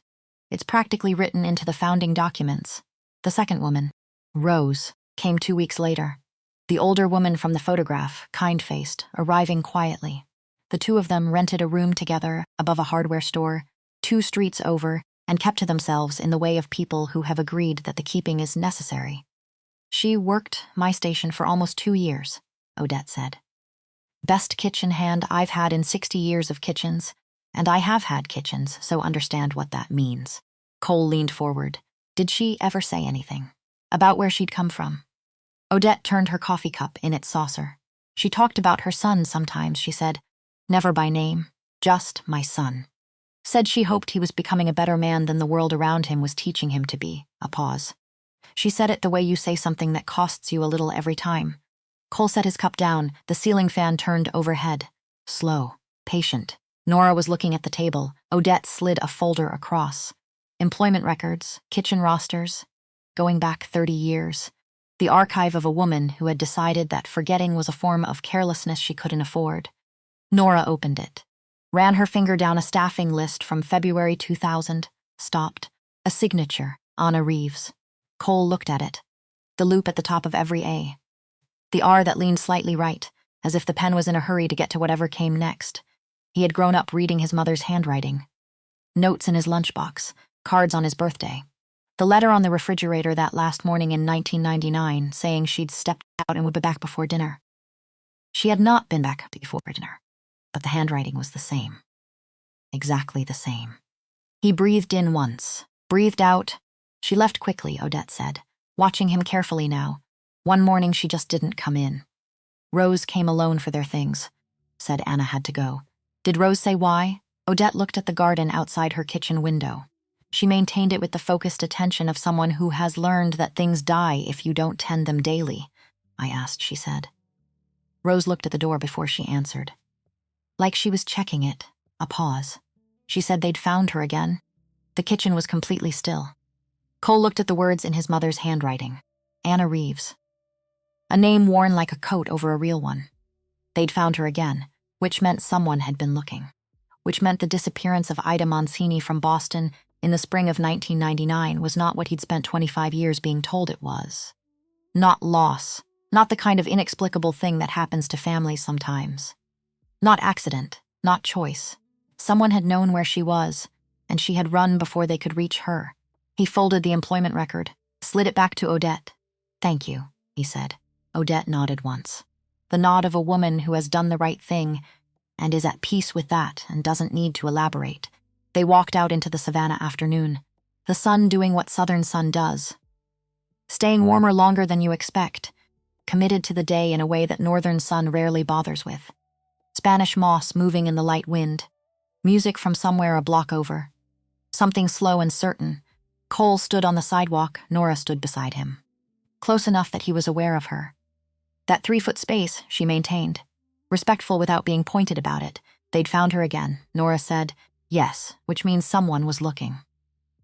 It's practically written into the founding documents. The second woman, Rose, came 2 weeks later. The older woman from the photograph, kind-faced, arriving quietly. The 2 of them rented a room together above a hardware store, 2 streets over, and kept to themselves in the way of people who have agreed that the keeping is necessary. She worked my station for almost 2 years, Odette said. Best kitchen hand I've had in 60 years of kitchens, and I have had kitchens, so understand what that means. Cole leaned forward. Did she ever say anything about where she'd come from? Odette turned her coffee cup in its saucer. She talked about her son sometimes, she said. Never by name, just my son. Said she hoped he was becoming a better man than the world around him was teaching him to be. A pause. She said it the way you say something that costs you a little every time. Cole set his cup down, the ceiling fan turned overhead. Slow, patient. Nora was looking at the table. Odette slid a folder across. Employment records, kitchen rosters, going back 30 years. The archive of a woman who had decided that forgetting was a form of carelessness she couldn't afford. Nora opened it, ran her finger down a staffing list from February 2000, stopped. A signature, Anna Reeves. Cole looked at it. The loop at the top of every A. The R that leaned slightly right, as if the pen was in a hurry to get to whatever came next. He had grown up reading his mother's handwriting. Notes in his lunchbox, cards on his birthday. The letter on the refrigerator that last morning in 1999 saying she'd stepped out and would be back before dinner. She had not been back before dinner, but the handwriting was the same. Exactly the same. He breathed in once, breathed out. She left quickly, Odette said, watching him carefully now. One morning she just didn't come in. Rose came alone for their things. Said Anna had to go. Did Rose say why? Odette looked at the garden outside her kitchen window. She maintained it with the focused attention of someone who has learned that things die if you don't tend them daily. I asked, she said. Rose looked at the door before she answered. Like she was checking it, a pause. She said they'd found her again. The kitchen was completely still. Cole looked at the words in his mother's handwriting. Anna Reeves. A name worn like a coat over a real one. They'd found her again, which meant someone had been looking. Which meant the disappearance of Ida Mancini from Boston in the spring of 1999 was not what he'd spent 25 years being told it was. Not loss, not the kind of inexplicable thing that happens to families sometimes. Not accident, not choice. Someone had known where she was, and she had run before they could reach her. He folded the employment record, slid it back to Odette. Thank you, he said. Odette nodded once. The nod of a woman who has done the right thing and is at peace with that and doesn't need to elaborate. They walked out into the savannah afternoon, the sun doing what southern sun does. Staying warmer longer than you expect, committed to the day in a way that northern sun rarely bothers with. Spanish moss moving in the light wind, music from somewhere a block over. Something slow and certain. Cole stood on the sidewalk, Nora stood beside him. Close enough that he was aware of her. That 3-foot space, she maintained. Respectful without being pointed about it. They'd found her again. Nora said, yes, which means someone was looking.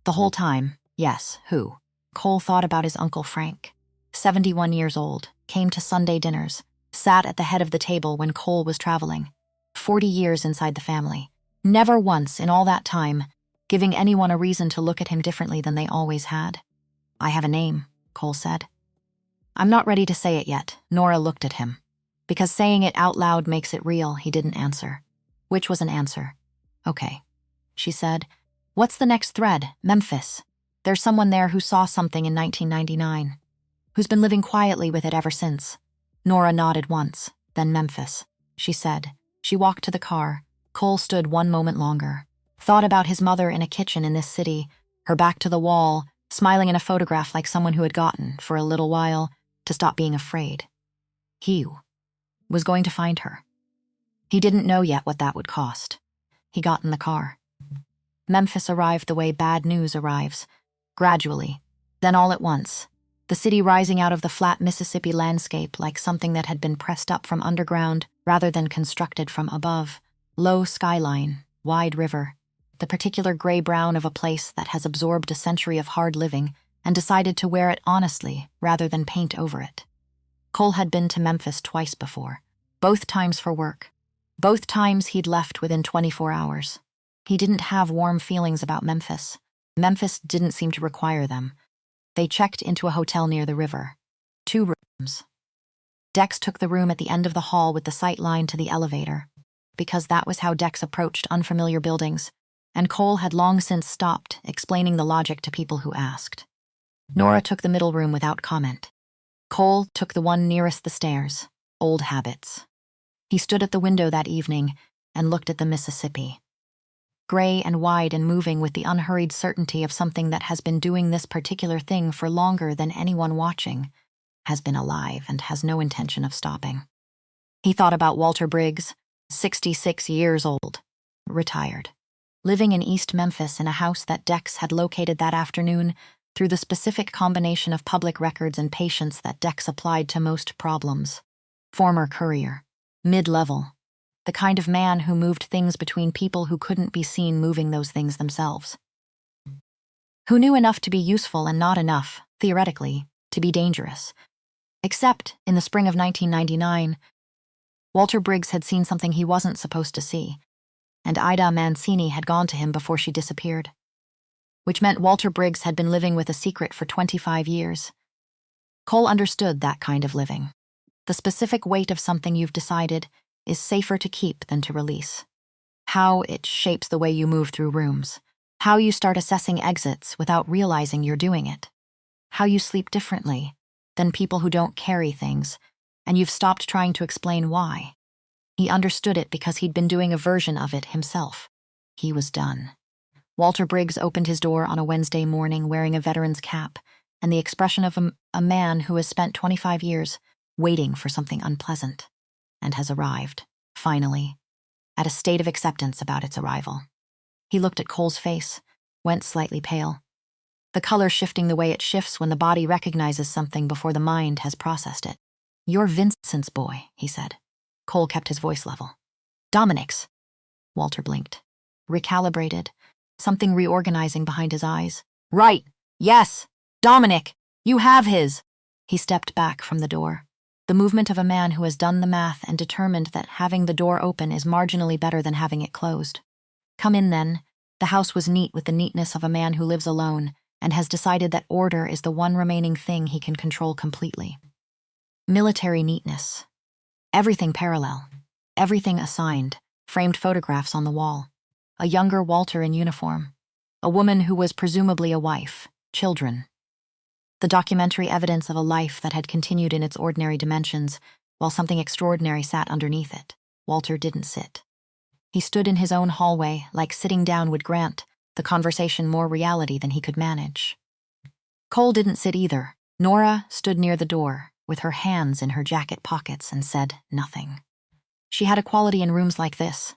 The whole time, yes, who? Cole thought about his Uncle Frank. 71 years old, came to Sunday dinners, sat at the head of the table when Cole was traveling. 40 years inside the family. Never once in all that time, giving anyone a reason to look at him differently than they always had. I have a name, Cole said. I'm not ready to say it yet. Nora looked at him. Because saying it out loud makes it real, he didn't answer. Which was an answer. Okay, she said. What's the next thread? Memphis. There's someone there who saw something in 1999. Who's been living quietly with it ever since. Nora nodded once, then Memphis, she said. She walked to the car. Cole stood one moment longer. Thought about his mother in a kitchen in this city, her back to the wall, smiling in a photograph like someone who had gotten, for a little while, to stop being afraid. He was going to find her. He didn't know yet what that would cost. He got in the car. Memphis arrived the way bad news arrives, gradually, then all at once, the city rising out of the flat Mississippi landscape like something that had been pressed up from underground rather than constructed from above. Low skyline, wide river, the particular gray-brown of a place that has absorbed a century of hard living and decided to wear it honestly rather than paint over it. Cole had been to Memphis twice before, both times for work. Both times he'd left within 24 hours. He didn't have warm feelings about Memphis. Memphis didn't seem to require them. They checked into a hotel near the river. 2 rooms. Dex took the room at the end of the hall with the sight line to the elevator, because that was how Dex approached unfamiliar buildings, and Cole had long since stopped explaining the logic to people who asked. Nora took the middle room without comment. Cole took the one nearest the stairs. Old habits. He stood at the window that evening and looked at the Mississippi. Gray and wide and moving with the unhurried certainty of something that has been doing this particular thing for longer than anyone watching, has been alive and has no intention of stopping. He thought about Walter Briggs, 66 years old, retired, living in East Memphis in a house that Dex had located that afternoon through the specific combination of public records and patience that Dex applied to most problems. Former courier, mid-level, the kind of man who moved things between people who couldn't be seen moving those things themselves. Who knew enough to be useful and not enough, theoretically, to be dangerous. Except, in the spring of 1999, Walter Briggs had seen something he wasn't supposed to see, and Ida Mancini had gone to him before she disappeared. Which meant Walter Briggs had been living with a secret for 25 years. Cole understood that kind of living. The specific weight of something you've decided is safer to keep than to release. How it shapes the way you move through rooms. How you start assessing exits without realizing you're doing it. How you sleep differently than people who don't carry things, and you've stopped trying to explain why. He understood it because he'd been doing a version of it himself. He was done. Walter Briggs opened his door on a Wednesday morning wearing a veteran's cap and the expression of a man who has spent 25 years waiting for something unpleasant, and has arrived, finally, at a state of acceptance about its arrival. He looked at Cole's face, went slightly pale, the color shifting the way it shifts when the body recognizes something before the mind has processed it. "You're Vincent's boy," he said. Cole kept his voice level. "Dominic's." Walter blinked. Recalibrated, something reorganizing behind his eyes. "Right, yes, Dominic, you have his." He stepped back from the door. The movement of a man who has done the math and determined that having the door open is marginally better than having it closed. "Come in, then." The house was neat with the neatness of a man who lives alone and has decided that order is the one remaining thing he can control completely. Military neatness. Everything parallel. Everything assigned. Framed photographs on the wall. A younger Walter in uniform. A woman who was presumably a wife. Children. The documentary evidence of a life that had continued in its ordinary dimensions, while something extraordinary sat underneath it. Walter didn't sit. He stood in his own hallway, like sitting down would grant the conversation more reality than he could manage. Cole didn't sit either. Nora stood near the door, with her hands in her jacket pockets, and said nothing. She had a quality in rooms like this,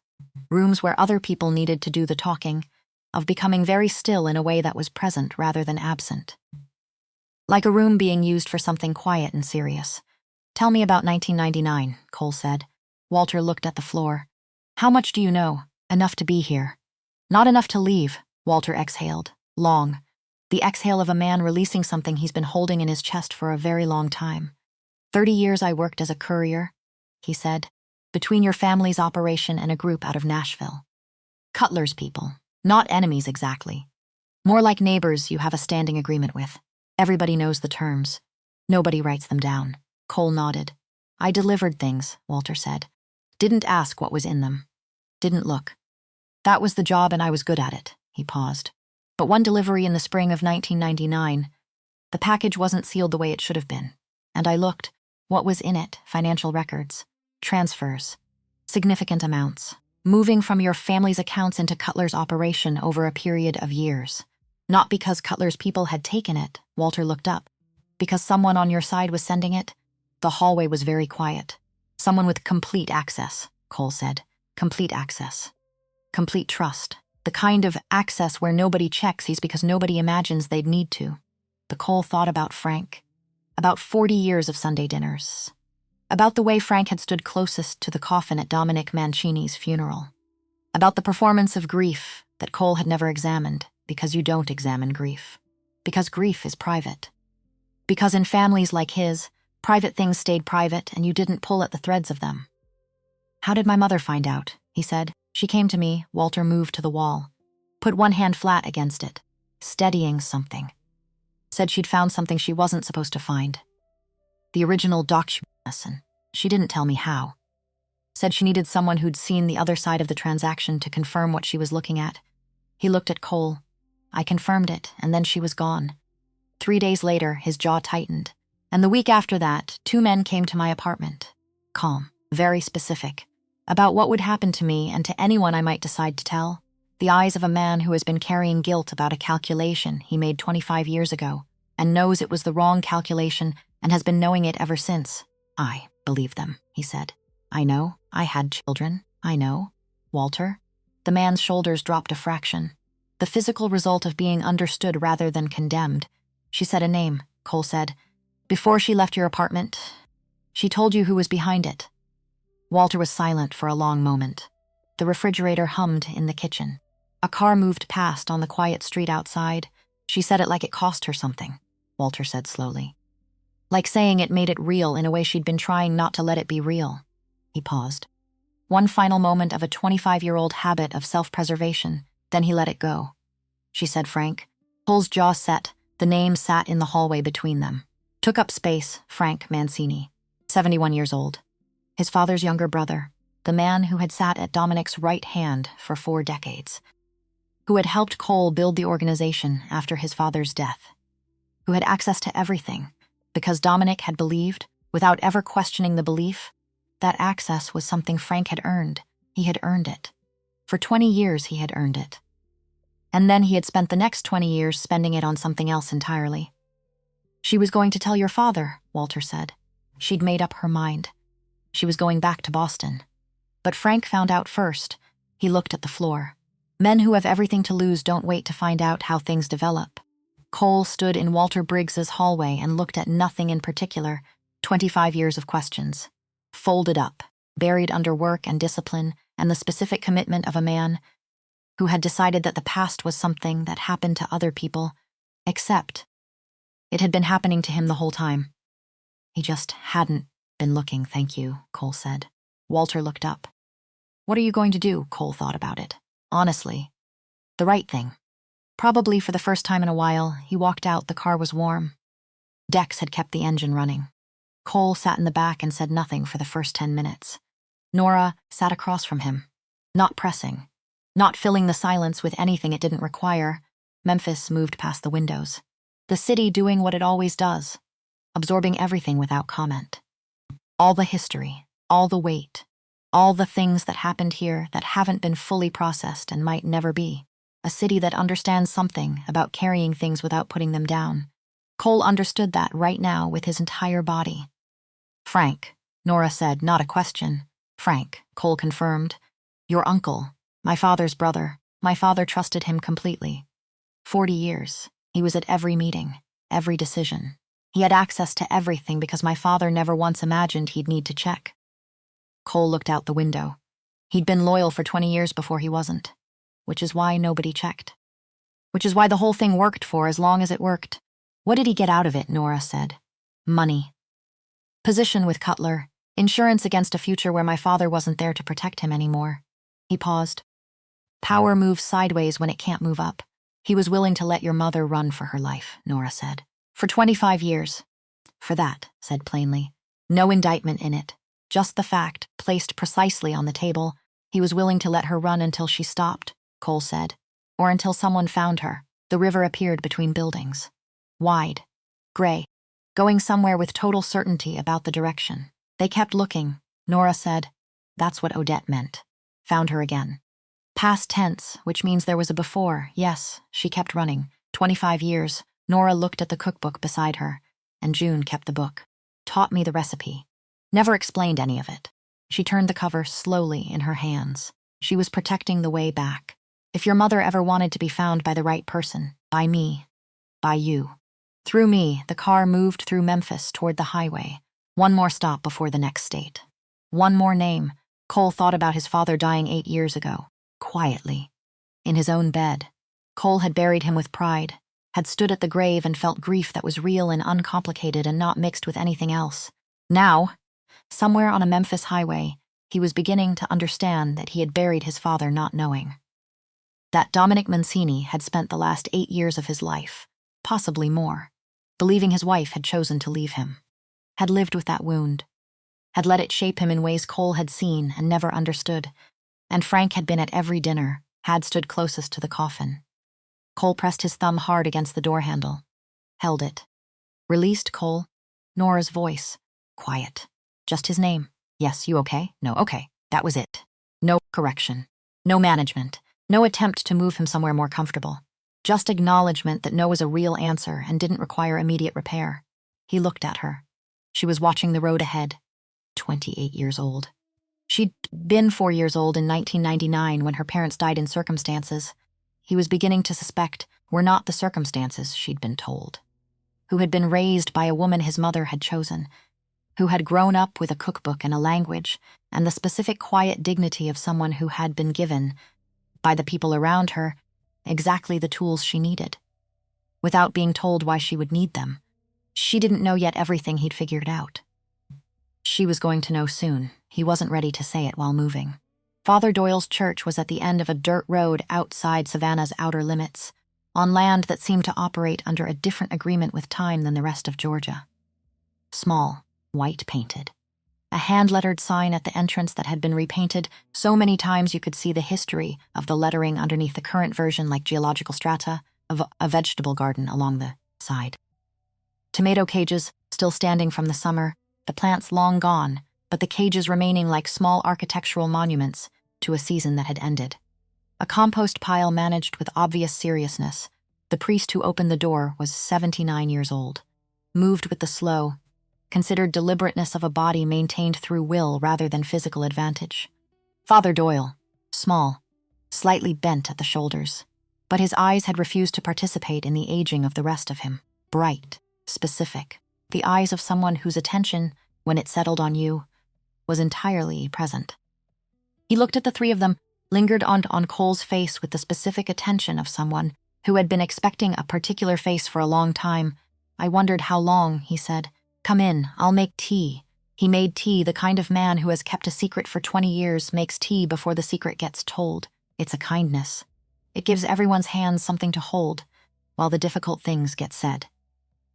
rooms where other people needed to do the talking, of becoming very still in a way that was present rather than absent. Like a room being used for something quiet and serious. "Tell me about 1999, Cole said. Walter looked at the floor. "How much do you know? Enough to be here." "Not enough to leave," Walter exhaled, long. The exhale of a man releasing something he's been holding in his chest for a very long time. 30 years I worked as a courier," he said, "between your family's operation and a group out of Nashville. Cutler's people, not enemies exactly. More like neighbors you have a standing agreement with. Everybody knows the terms. Nobody writes them down." Cole nodded. "I delivered things," Walter said. "Didn't ask what was in them. Didn't look. That was the job and I was good at it." He paused. "But one delivery in the spring of 1999, the package wasn't sealed the way it should have been. And I looked. What was in it? Financial records. Transfers. Significant amounts. Moving from your family's accounts into Cutler's operation over a period of years. Not because Cutler's people had taken it," Walter looked up. "Because someone on your side was sending it?" The hallway was very quiet. "Someone with complete access," Cole said. "Complete access. Complete trust. The kind of access where nobody checks he's because nobody imagines they'd need to." The Cole thought about Frank. About 40 years of Sunday dinners. About the way Frank had stood closest to the coffin at Dominic Mancini's funeral. About the performance of grief that Cole had never examined, because you don't examine grief. Because grief is private. Because in families like his, private things stayed private and you didn't pull at the threads of them. "How did my mother find out?" he said. "She came to me." Walter moved to the wall. Put one hand flat against it, steadying something. Said she'd found something she wasn't supposed to find. The original document lesson. She didn't tell me how. Said she needed someone who'd seen the other side of the transaction to confirm what she was looking at. He looked at Cole. I confirmed it, and then she was gone. 3 days later, his jaw tightened, And the week after that, 2 men came to my apartment. Calm, very specific, about what would happen to me and to anyone I might decide to tell. The eyes of a man who has been carrying guilt about a calculation he made 25 years ago and knows it was the wrong calculation and has been knowing it ever since. I believe them, he said. I know, I had children, I know. Walter? The man's shoulders dropped a fraction. The physical result of being understood rather than condemned. She said a name, Cole said. Before she left your apartment, she told you who was behind it. Walter was silent for a long moment. The refrigerator hummed in the kitchen. A car moved past on the quiet street outside. She said it like it cost her something, Walter said slowly. Like saying it made it real in a way she'd been trying not to let it be real. He paused. One final moment of a 25-year-old habit of self-preservation, then he let it go. She said Frank. Cole's jaw set, the name sat in the hallway between them. Took up space, Frank Mancini, 71 years old. His father's younger brother, the man who had sat at Dominic's right hand for 4 decades. Who had helped Cole build the organization after his father's death. Who had access to everything, because Dominic had believed, without ever questioning the belief, that access was something Frank had earned. He had earned it. For 20 years he had earned it. And then he had spent the next 20 years spending it on something else entirely. She was going to tell your father, Walter said. She'd made up her mind. She was going back to Boston. But Frank found out first. He looked at the floor. Men who have everything to lose don't wait to find out how things develop. Cole stood in Walter Briggs's hallway and looked at nothing in particular, 25 years of questions. Folded up, buried under work and discipline and the specific commitment of a man who had decided that the past was something that happened to other people, except it had been happening to him the whole time. He just hadn't been looking, thank you, Cole said. Walter looked up. What are you going to do? Cole thought about it. Honestly, the right thing. Probably for the first time in a while, he walked out. The car was warm. Dex had kept the engine running. Cole sat in the back and said nothing for the first 10 minutes. Nora sat across from him, not pressing, not filling the silence with anything it didn't require. Memphis moved past the windows. The city doing what it always does, absorbing everything without comment. All the history, all the weight, all the things that happened here that haven't been fully processed and might never be. A city that understands something about carrying things without putting them down. Cole understood that right now with his entire body. Frank, Nora said, not a question. Frank, Cole confirmed. Your uncle, my father's brother. My father trusted him completely. 40 years. He was at every meeting, every decision. He had access to everything because my father never once imagined he'd need to check. Cole looked out the window. He'd been loyal for 20 years before he wasn't. Which is why nobody checked. Which is why the whole thing worked for as long as it worked. What did he get out of it, Nora said. Money. Position with Cutler. Insurance against a future where my father wasn't there to protect him anymore. He paused. Power moves sideways when it can't move up. He was willing to let your mother run for her life, Nora said. For 25 years. For that, said plainly. No indictment in it. Just the fact, placed precisely on the table. He was willing to let her run until she stopped, Cole said. Or until someone found her. The river appeared between buildings. Wide. Gray. Going somewhere with total certainty about the direction. They kept looking, Nora said. That's what Odette meant. Found her again. Past tense, which means there was a before. Yes, she kept running. 25 years. Nora looked at the cookbook beside her, and June kept the book. Taught me the recipe. Never explained any of it. She turned the cover slowly in her hands. She was protecting the way back. If your mother ever wanted to be found by the right person, by me, by you. Through me, the car moved through Memphis toward the highway. One more stop before the next state. One more name. Cole thought about his father dying 8 years ago. Quietly. In his own bed. Cole had buried him with pride, had stood at the grave and felt grief that was real and uncomplicated and not mixed with anything else. Now, somewhere on a Memphis highway, he was beginning to understand that he had buried his father not knowing. That Dominic Mancini had spent the last 8 years of his life, possibly more, believing his wife had chosen to leave him. Had lived with that wound. Had let it shape him in ways Cole had seen and never understood. And Frank had been at every dinner, had stood closest to the coffin. Cole pressed his thumb hard against the door handle. Held it. Released Cole. Nora's voice. Quiet. Just his name. Yes, you okay? No, okay. That was it. No correction. No management. No attempt to move him somewhere more comfortable. Just acknowledgement that no was a real answer and didn't require immediate repair. He looked at her. She was watching the road ahead. 28 years old. She'd been 4 years old in 1999 when her parents died in circumstances he was beginning to suspect were not the circumstances she'd been told. Who had been raised by a woman his mother had chosen. Who had grown up with a cookbook and a language and the specific quiet dignity of someone who had been given, by the people around her, exactly the tools she needed. Without being told why she would need them. She didn't know yet everything he'd figured out. She was going to know soon. He wasn't ready to say it while moving. Father Doyle's church was at the end of a dirt road outside Savannah's outer limits, on land that seemed to operate under a different agreement with time than the rest of Georgia. Small, white painted. A hand-lettered sign at the entrance that had been repainted so many times you could see the history of the lettering underneath the current version like geological strata of a vegetable garden along the side. Tomato cages, still standing from the summer, the plants long gone, but the cages remaining like small architectural monuments to a season that had ended. A compost pile managed with obvious seriousness. The priest who opened the door was 79 years old. Moved with the slow, considered deliberateness of a body maintained through will rather than physical advantage. Father Doyle, small, slightly bent at the shoulders, but his eyes had refused to participate in the aging of the rest of him. Bright, specific, the eyes of someone whose attention, when it settled on you, was entirely present. He looked at the three of them, lingered on Cole's face with the specific attention of someone who had been expecting a particular face for a long time. I wondered how long, he said. Come in, I'll make tea. He made tea. The kind of man who has kept a secret for 20 years makes tea before the secret gets told. It's a kindness. It gives everyone's hands something to hold, while the difficult things get said.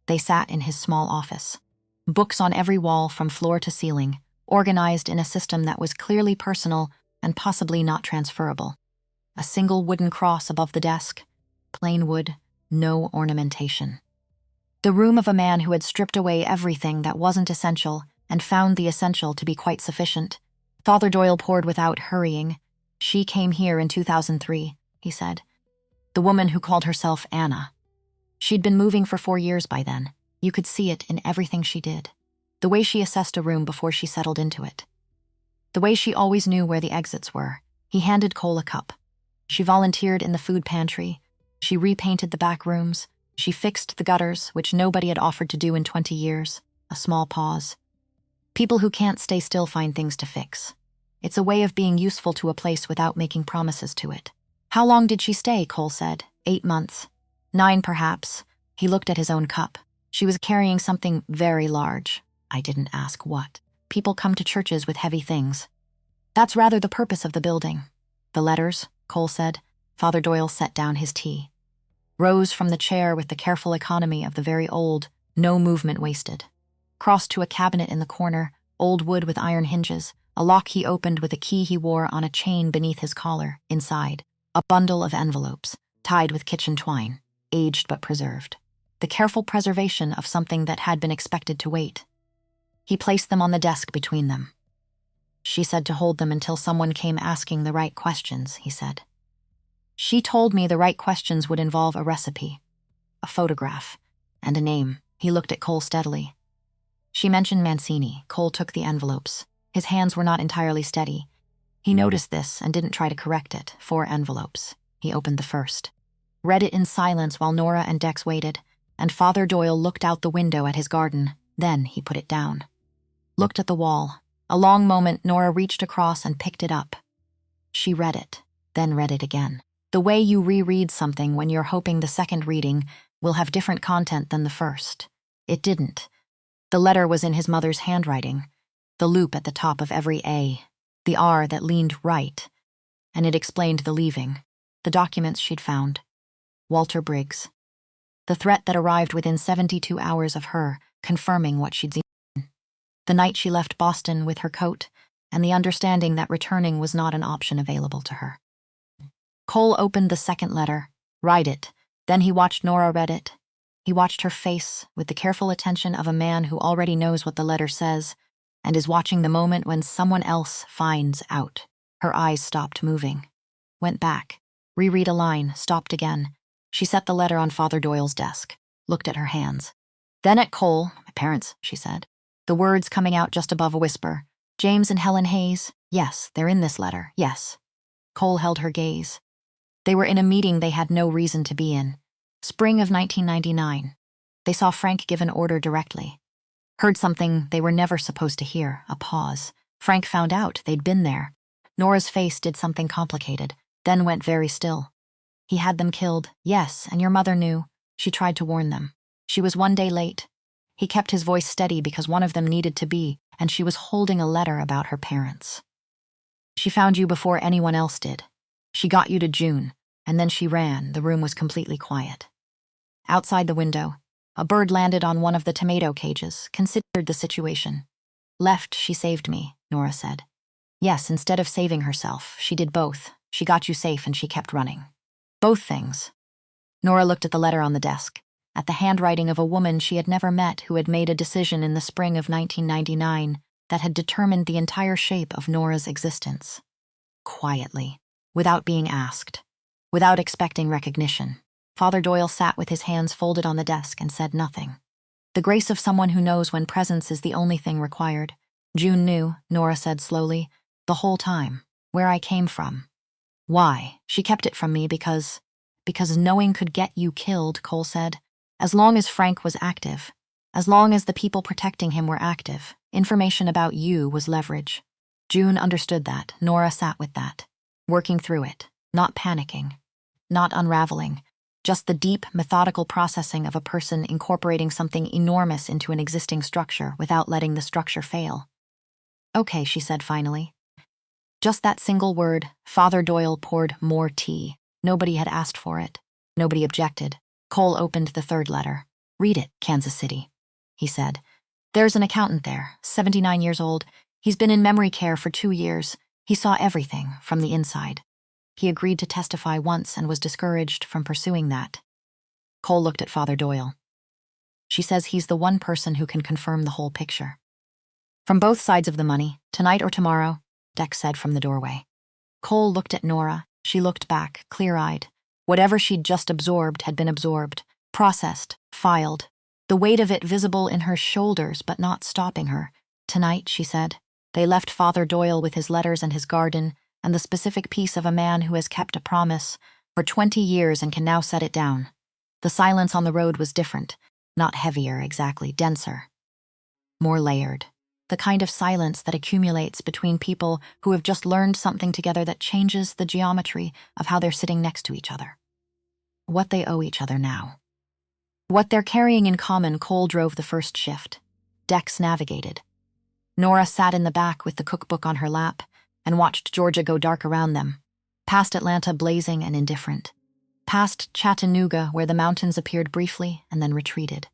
They sat in his small office. Books on every wall from floor to ceiling, organized in a system that was clearly personal and possibly not transferable. A single wooden cross above the desk, plain wood, no ornamentation. The room of a man who had stripped away everything that wasn't essential and found the essential to be quite sufficient. Father Doyle poured without hurrying. She came here in 2003, he said. The woman who called herself Anna. She'd been moving for 4 years by then. You could see it in everything she did. The way she assessed a room before she settled into it. The way she always knew where the exits were. He handed Cole a cup. She volunteered in the food pantry. She repainted the back rooms. She fixed the gutters, which nobody had offered to do in 20 years. A small pause. People who can't stay still find things to fix. It's a way of being useful to a place without making promises to it. How long did she stay, Cole said. 8 months. 9 perhaps. He looked at his own cup. She was carrying something very large. I didn't ask what. People come to churches with heavy things. That's rather the purpose of the building. The letters, Cole said. Father Doyle set down his tea. Rose from the chair with the careful economy of the very old, no movement wasted. Crossed to a cabinet in the corner, old wood with iron hinges, a lock he opened with a key he wore on a chain beneath his collar. Inside, a bundle of envelopes, tied with kitchen twine, aged but preserved. The careful preservation of something that had been expected to wait. He placed them on the desk between them. She said to hold them until someone came asking the right questions, he said. She told me the right questions would involve a recipe, a photograph, and a name. He looked at Cole steadily. She mentioned Mancini. Cole took the envelopes. His hands were not entirely steady. He noticed this and didn't try to correct it. 4 envelopes. He opened the first. Read it in silence while Nora and Dex waited, and Father Doyle looked out the window at his garden. Then he put it down. Looked at the wall. A long moment, Nora reached across and picked it up. She read it, then read it again. The way you reread something when you're hoping the second reading will have different content than the first. It didn't. The letter was in his mother's handwriting, the loop at the top of every A, the R that leaned right, and it explained the leaving, the documents she'd found. Walter Briggs. The threat that arrived within 72 hours of her, confirming what she'd seen. The night she left Boston with her coat, and the understanding that returning was not an option available to her. Cole opened the second letter, read it, then he watched Nora read it. He watched her face with the careful attention of a man who already knows what the letter says and is watching the moment when someone else finds out. Her eyes stopped moving. Went back. Reread a line, stopped again. She set the letter on Father Doyle's desk, looked at her hands. Then at Cole, my parents, she said, the words coming out just above a whisper. James and Helen Hayes, yes, they're in this letter, yes. Cole held her gaze. They were in a meeting they had no reason to be in. Spring of 1999. They saw Frank give an order directly. Heard something they were never supposed to hear, a pause. Frank found out they'd been there. Nora's face did something complicated, then went very still. He had them killed, yes, and your mother knew. She tried to warn them. She was one day late. He kept his voice steady because one of them needed to be, and she was holding a letter about her parents. She found you before anyone else did. She got you to June, and then she ran. The room was completely quiet. Outside the window, a bird landed on one of the tomato cages, considered the situation. Left, she saved me, Nora said. Yes, instead of saving herself, she did both. She got you safe and she kept running. Both things. Nora looked at the letter on the desk, at the handwriting of a woman she had never met who had made a decision in the spring of 1999 that had determined the entire shape of Nora's existence. Quietly, without being asked, without expecting recognition, Father Doyle sat with his hands folded on the desk and said nothing. The grace of someone who knows when presence is the only thing required. June knew, Nora said slowly, the whole time, where I came from. Why? She kept it from me because knowing could get you killed, Cole said. As long as Frank was active, as long as the people protecting him were active, information about you was leverage. June understood that. Nora sat with that, working through it, not panicking, not unraveling, just the deep, methodical processing of a person incorporating something enormous into an existing structure without letting the structure fail. Okay, she said finally. Just that single word. Father Doyle poured more tea. Nobody had asked for it. Nobody objected. Cole opened the third letter. Read it, Kansas City, he said. There's an accountant there, 79 years old. He's been in memory care for 2 years. He saw everything from the inside. He agreed to testify once and was discouraged from pursuing that. Cole looked at Father Doyle. She says he's the one person who can confirm the whole picture. From both sides of the money, tonight or tomorrow, Dex said from the doorway. Cole looked at Nora. She looked back, clear-eyed. Whatever she'd just absorbed had been absorbed, processed, filed. The weight of it visible in her shoulders but not stopping her. Tonight, she said. They left Father Doyle with his letters and his garden and the specific piece of a man who has kept a promise for 20 years and can now set it down. The silence on the road was different, not heavier exactly, denser, more layered. The kind of silence that accumulates between people who have just learned something together that changes the geometry of how they're sitting next to each other. What they owe each other now. What they're carrying in common. Cole drove the first shift. Dex navigated. Nora sat in the back with the cookbook on her lap and watched Georgia go dark around them. Past Atlanta blazing and indifferent. Past Chattanooga where the mountains appeared briefly and then retreated.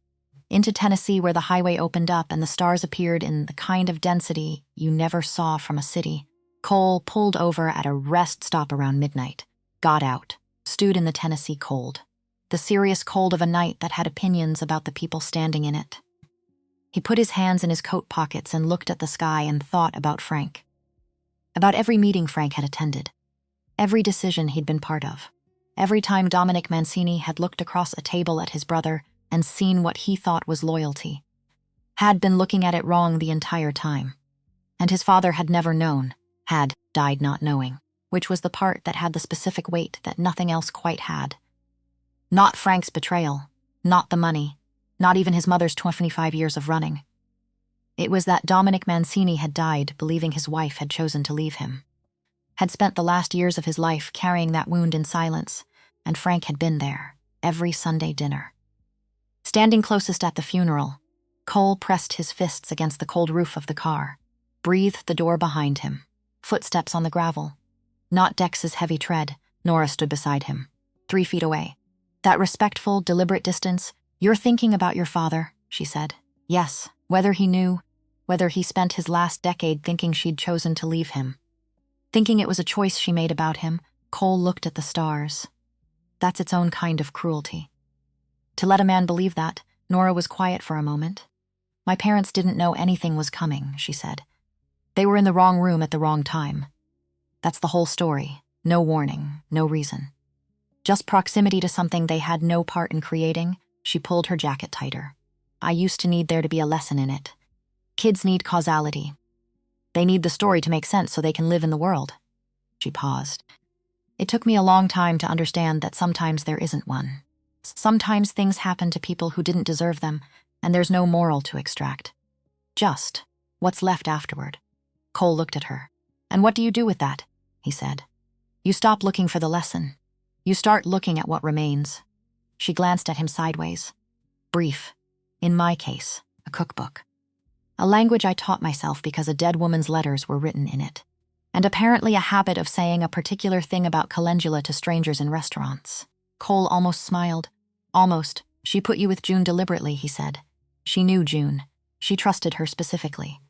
Into Tennessee where the highway opened up and the stars appeared in the kind of density you never saw from a city. Cole pulled over at a rest stop around midnight, got out, stewed in the Tennessee cold. The serious cold of a night that had opinions about the people standing in it. He put his hands in his coat pockets and looked at the sky and thought about Frank. About every meeting Frank had attended. Every decision he'd been part of. Every time Dominic Mancini had looked across a table at his brother and seen what he thought was loyalty. Had been looking at it wrong the entire time. And his father had never known, had died not knowing, which was the part that had the specific weight that nothing else quite had. Not Frank's betrayal, not the money, not even his mother's 25 years of running. It was that Dominic Mancini had died believing his wife had chosen to leave him. Had spent the last years of his life carrying that wound in silence, and Frank had been there, every Sunday dinner. Standing closest at the funeral, Cole pressed his fists against the cold roof of the car, breathed the door behind him, footsteps on the gravel. Not Dex's heavy tread. Nora stood beside him, 3 feet away. That respectful, deliberate distance. You're thinking about your father, she said. Yes, whether he knew, whether he spent his last decade thinking she'd chosen to leave him. Thinking it was a choice she made about him, Cole looked at the stars. That's its own kind of cruelty. To let a man believe that, Nora was quiet for a moment. My parents didn't know anything was coming, she said. They were in the wrong room at the wrong time. That's the whole story. No warning, no reason. Just proximity to something they had no part in creating. She pulled her jacket tighter. I used to need there to be a lesson in it. Kids need causality. They need the story to make sense so they can live in the world. She paused. It took me a long time to understand that sometimes there isn't one. Sometimes things happen to people who didn't deserve them, and there's no moral to extract. Just what's left afterward. Cole looked at her. And what do you do with that? He said. You stop looking for the lesson. You start looking at what remains. She glanced at him sideways. Brief. In my case, a cookbook. A language I taught myself because a dead woman's letters were written in it. And apparently a habit of saying a particular thing about calendula to strangers in restaurants. Cole almost smiled. Almost. She put you with June deliberately, he said. She knew June. She trusted her specifically.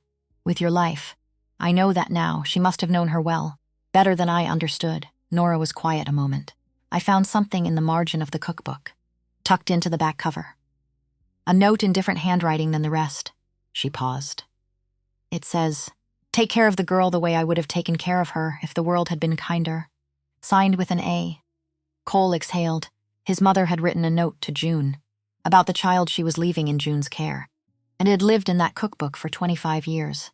With your life. I know that now. She must have known her well. Better than I understood. Nora was quiet a moment. I found something in the margin of the cookbook, tucked into the back cover. A note in different handwriting than the rest. She paused. It says, take care of the girl the way I would have taken care of her if the world had been kinder. Signed with an A. Cole exhaled. His mother had written a note to June about the child she was leaving in June's care, and had lived in that cookbook for 25 years.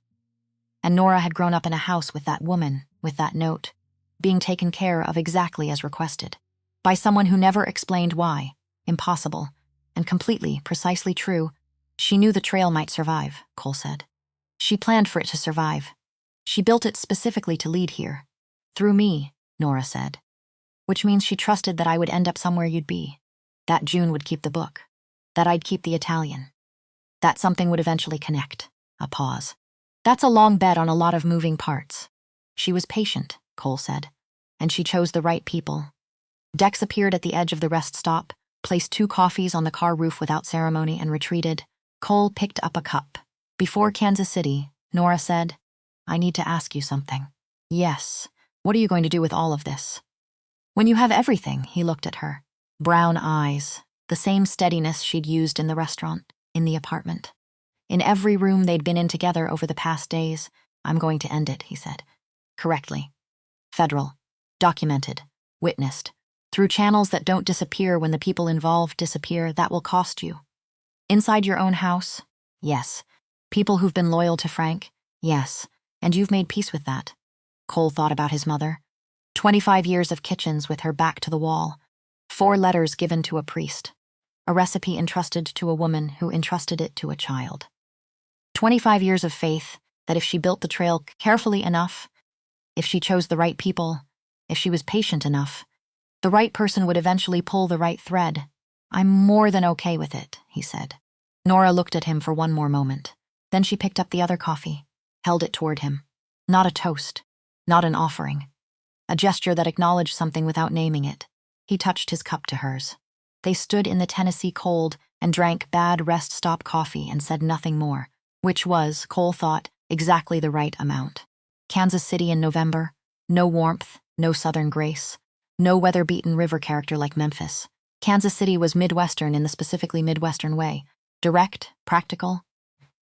And Nora had grown up in a house with that woman, with that note, being taken care of exactly as requested, by someone who never explained why. Impossible, and completely, precisely true. She knew the trail might survive, Cole said. She planned for it to survive. She built it specifically to lead here. Through me, Nora said. Which means she trusted that I would end up somewhere you'd be. That June would keep the book. That I'd keep the Italian. That something would eventually connect. A pause. That's a long bet on a lot of moving parts. She was patient, Cole said. And she chose the right people. Dex appeared at the edge of the rest stop, placed 2 coffees on the car roof without ceremony, and retreated. Cole picked up a cup. Before Kansas City, Nora said, I need to ask you something. Yes. What are you going to do with all of this? When you have everything, he looked at her. Brown eyes, the same steadiness she'd used in the restaurant, in the apartment. In every room they'd been in together over the past days. I'm going to end it, he said. Correctly. Federal. Documented. Witnessed. Through channels that don't disappear when the people involved disappear. That will cost you. Inside your own house? Yes. People who've been loyal to Frank? Yes. And you've made peace with that. Cole thought about his mother. 25 years of kitchens with her back to the wall. 4 letters given to a priest. A recipe entrusted to a woman who entrusted it to a child. 25 years of faith that if she built the trail carefully enough, if she chose the right people, if she was patient enough, the right person would eventually pull the right thread. I'm more than okay with it, he said. Nora looked at him for one more moment. Then she picked up the other coffee, held it toward him. Not a toast, not an offering. A gesture that acknowledged something without naming it. He touched his cup to hers. They stood in the Tennessee cold and drank bad rest stop coffee and said nothing more, which was, Cole thought, exactly the right amount. Kansas City in November, no warmth, no southern grace, no weather-beaten river character like Memphis. Kansas City was Midwestern in the specifically Midwestern way, direct, practical,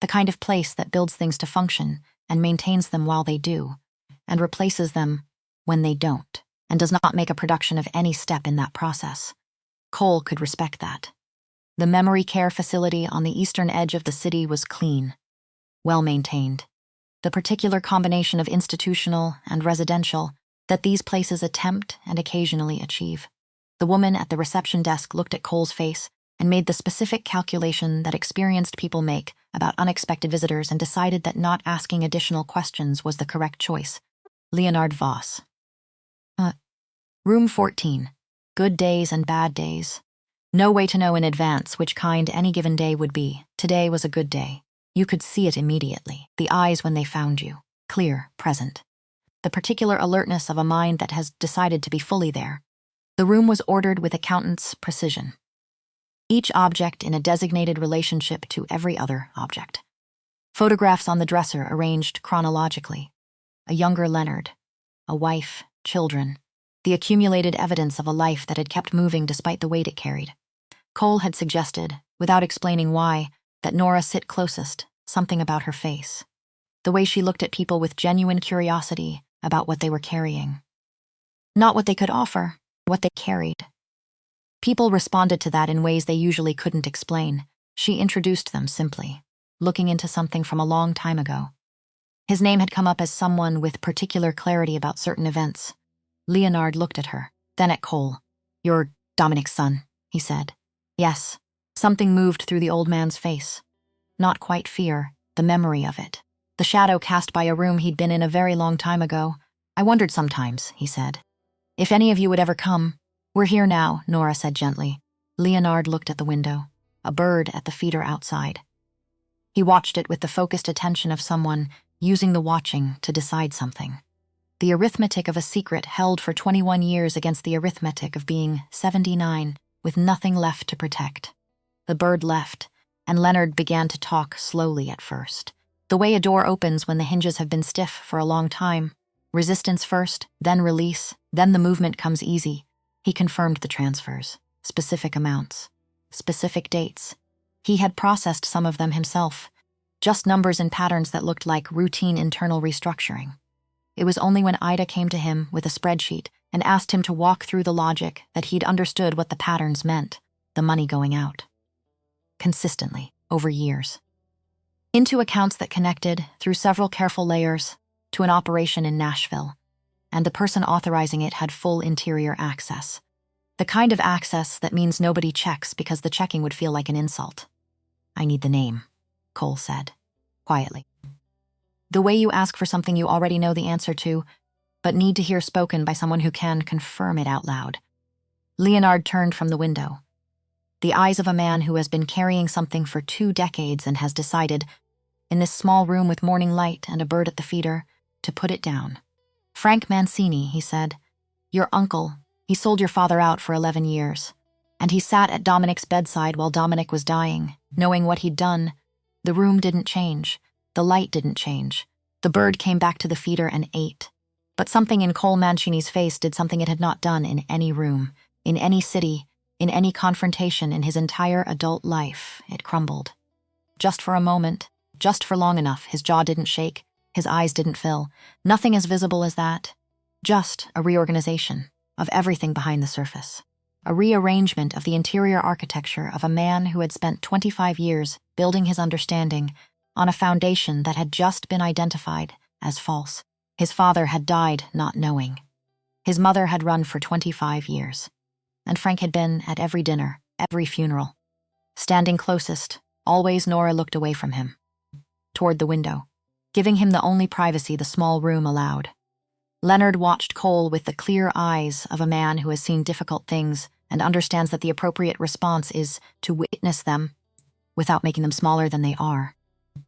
the kind of place that builds things to function and maintains them while they do, and replaces them when they don't, and does not make a production of any step in that process. Cole could respect that. The memory care facility on the eastern edge of the city was clean, well-maintained. The particular combination of institutional and residential that these places attempt and occasionally achieve. The woman at the reception desk looked at Cole's face and made the specific calculation that experienced people make about unexpected visitors and decided that not asking additional questions was the correct choice. Leonard Voss. Room 14. Good days and bad days. No way to know in advance which kind any given day would be. Today was a good day. You could see it immediately. The eyes when they found you. Clear, present. The particular alertness of a mind that has decided to be fully there. The room was ordered with accountant's precision. Each object in a designated relationship to every other object. Photographs on the dresser arranged chronologically. A younger Leonard. A wife, children. The accumulated evidence of a life that had kept moving despite the weight it carried. Cole had suggested, without explaining why, that Nora sit closest, something about her face. The way she looked at people with genuine curiosity about what they were carrying. Not what they could offer, what they carried. People responded to that in ways they usually couldn't explain. She introduced them simply, looking into something from a long time ago. His name had come up as someone with particular clarity about certain events. Leonard looked at her, then at Cole. "You're Dominic's son," he said. "Yes." Something moved through the old man's face. Not quite fear, the memory of it. The shadow cast by a room he'd been in a very long time ago. "I wondered sometimes," he said, "if any of you would ever come." "We're here now," Nora said gently. Leonard looked at the window, a bird at the feeder outside. He watched it with the focused attention of someone using the watching to decide something. The arithmetic of a secret held for 21 years against the arithmetic of being 79 with nothing left to protect. The bird left, and Leonard began to talk slowly at first. The way a door opens when the hinges have been stiff for a long time. Resistance first, then release, then the movement comes easy. He confirmed the transfers, specific amounts, specific dates. He had processed some of them himself, just numbers and patterns that looked like routine internal restructuring. It was only when Ida came to him with a spreadsheet and asked him to walk through the logic that he'd understood what the patterns meant, the money going out. Consistently, over years. Into accounts that connected, through several careful layers, to an operation in Nashville, and the person authorizing it had full interior access. The kind of access that means nobody checks because the checking would feel like an insult. "I need the name," Cole said, quietly. "The way you ask for something you already know the answer to, but need to hear spoken by someone who can confirm it out loud." Leonard turned from the window. The eyes of a man who has been carrying something for 2 decades and has decided, in this small room with morning light and a bird at the feeder, to put it down. "Frank Mancini," he said. "Your uncle, he sold your father out for 11 years. And he sat at Dominic's bedside while Dominic was dying, knowing what he'd done. The room didn't change. The light didn't change. The bird came back to the feeder and ate. But something in Cole Mancini's face did something it had not done in any room, in any city, in any confrontation in his entire adult life. It crumbled. Just for a moment, just for long enough, his jaw didn't shake, his eyes didn't fill. Nothing as visible as that. Just a reorganization of everything behind the surface. A rearrangement of the interior architecture of a man who had spent 25 years building his understanding on a foundation that had just been identified as false. His father had died not knowing. His mother had run for 25 years. And Frank had been at every dinner, every funeral. Standing closest, always Nora looked away from him, toward the window, giving him the only privacy the small room allowed. Leonard watched Cole with the clear eyes of a man who has seen difficult things and understands that the appropriate response is to witness them without making them smaller than they are.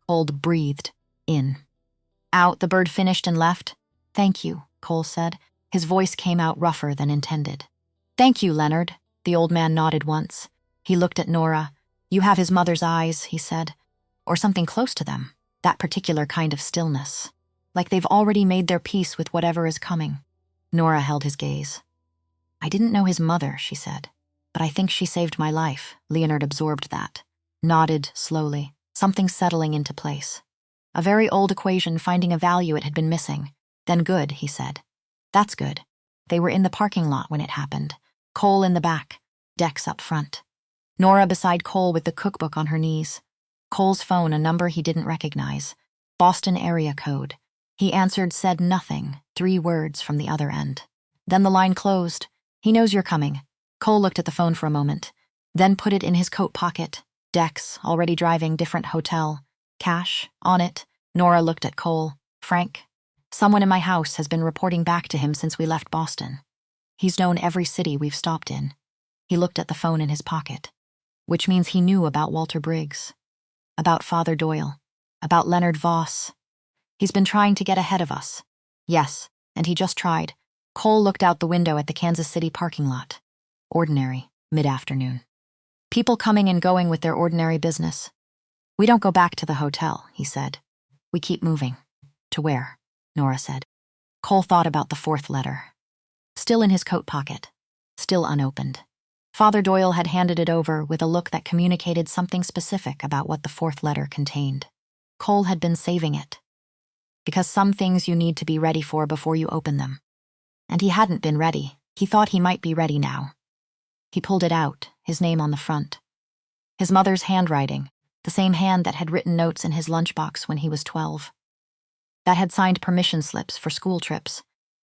Cole breathed in. Out, the bird finished and left. "Thank you," Cole said. His voice came out rougher than intended. "Thank you, Leonard." The old man nodded once. He looked at Nora. "You have his mother's eyes," he said. "Or something close to them. That particular kind of stillness. Like they've already made their peace with whatever is coming." Nora held his gaze. "I didn't know his mother," she said. "But I think she saved my life." Leonard absorbed that. Nodded slowly, something settling into place. A very old equation finding a value it had been missing. "Then good," he said. "That's good." They were in the parking lot when it happened. Cole in the back, Dex up front. Nora beside Cole with the cookbook on her knees. Cole's phone, a number he didn't recognize. Boston area code. He answered, said nothing, 3 words from the other end. Then the line closed. "He knows you're coming." Cole looked at the phone for a moment, then put it in his coat pocket. Dex, already driving, different hotel. Cash, on it. Nora looked at Cole. "Frank, someone in my house has been reporting back to him since we left Boston. He's known every city we've stopped in." He looked at the phone in his pocket, which means he knew about Walter Briggs, about Father Doyle, about Leonard Voss. "He's been trying to get ahead of us." "Yes, and he just tried." Cole looked out the window at the Kansas City parking lot. Ordinary, mid-afternoon. People coming and going with their ordinary business. "We don't go back to the hotel," he said. "We keep moving." "To where?" Nora said. Cole thought about the 4th letter. Still in his coat pocket. Still unopened. Father Doyle had handed it over with a look that communicated something specific about what the fourth letter contained. Cole had been saving it. Because some things you need to be ready for before you open them. And he hadn't been ready. He thought he might be ready now. He pulled it out, his name on the front. His mother's handwriting, the same hand that had written notes in his lunchbox when he was 12. That had signed permission slips for school trips.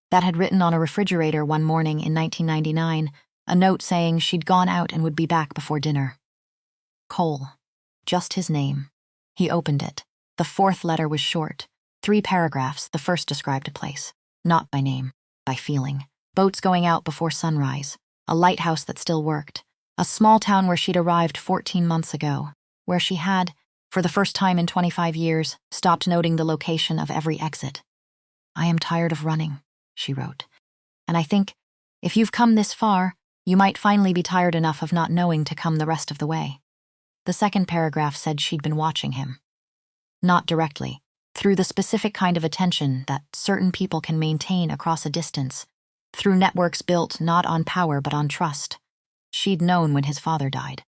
That had written on a refrigerator one morning in 1999, a note saying she'd gone out and would be back before dinner. Cole. Just his name. He opened it. The fourth letter was short. 3 paragraphs. The first described a place. Not by name, by feeling. Boats going out before sunrise. A lighthouse that still worked. A small town where she'd arrived 14 months ago. Where she had, for the first time in 25 years, stopped noting the location of every exit. "I am tired of running," she wrote. "And I think, if you've come this far, you might finally be tired enough of not knowing to come the rest of the way." The second paragraph said she'd been watching him. Not directly, through the specific kind of attention that certain people can maintain across a distance, through networks built not on power but on trust. She'd known when his father died.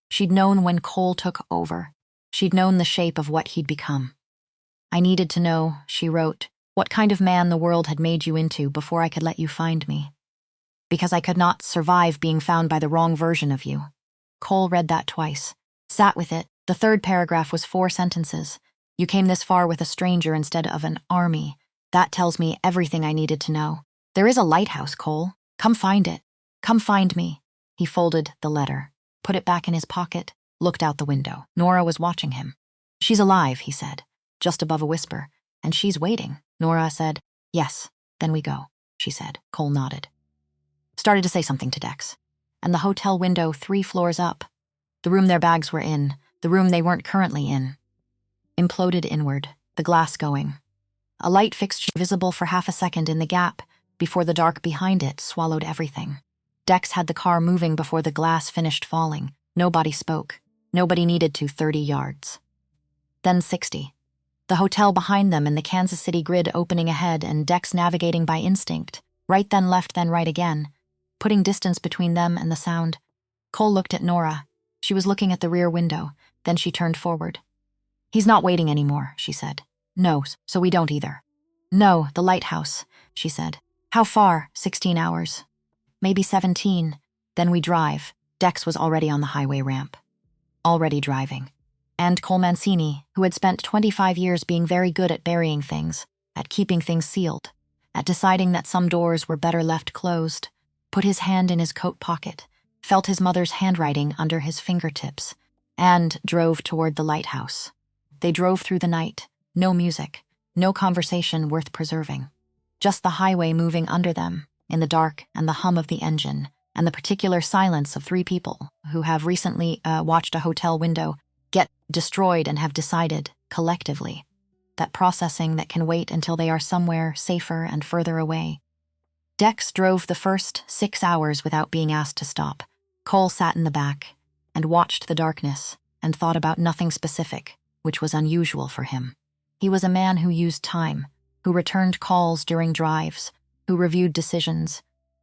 She'd known when Cole took over. She'd known the shape of what he'd become. "I needed to know," she wrote, "what kind of man the world had made you into before I could let you find me. Because I could not survive being found by the wrong version of you." Cole read that twice, sat with it. The third paragraph was 4 sentences. "You came this far with a stranger instead of an army. That tells me everything I needed to know. There is a lighthouse, Cole. Come find it. Come find me." He folded the letter, put it back in his pocket, looked out the window. Nora was watching him. "She's alive," he said, just above a whisper. "And she's waiting." Nora said, "Yes, then we go," she said. Cole nodded. Started to say something to Dex. And the hotel window 3 floors up. The room their bags were in, the room they weren't currently in. Imploded inward, the glass going. A light fixture visible for half a second in the gap before the dark behind it swallowed everything. Dex had the car moving before the glass finished falling. Nobody spoke. Nobody needed to 30 yards. Then 60. The hotel behind them and the Kansas City grid opening ahead and Dex navigating by instinct, right then left then right again, putting distance between them and the sound. Cole looked at Nora. She was looking at the rear window. Then she turned forward. "He's not waiting anymore," she said. "No, so we don't either." "No, the lighthouse," she said. "How far?" 16 hours. "Maybe 17. Then we drive." Dex was already on the highway ramp. Already driving. And Cole Mancini, who had spent 25 years being very good at burying things, at keeping things sealed, at deciding that some doors were better left closed, put his hand in his coat pocket, felt his mother's handwriting under his fingertips, and drove toward the lighthouse. They drove through the night, no music, no conversation worth preserving. Just the highway moving under them, in the dark and the hum of the engine, and the particular silence of 3 people who have recently watched a hotel window get destroyed and have decided, collectively, that processing that can wait until they are somewhere safer and further away. Dex drove the first 6 hours without being asked to stop. Cole sat in the back and watched the darkness and thought about nothing specific, which was unusual for him. He was a man who used time, who returned calls during drives, who reviewed decisions,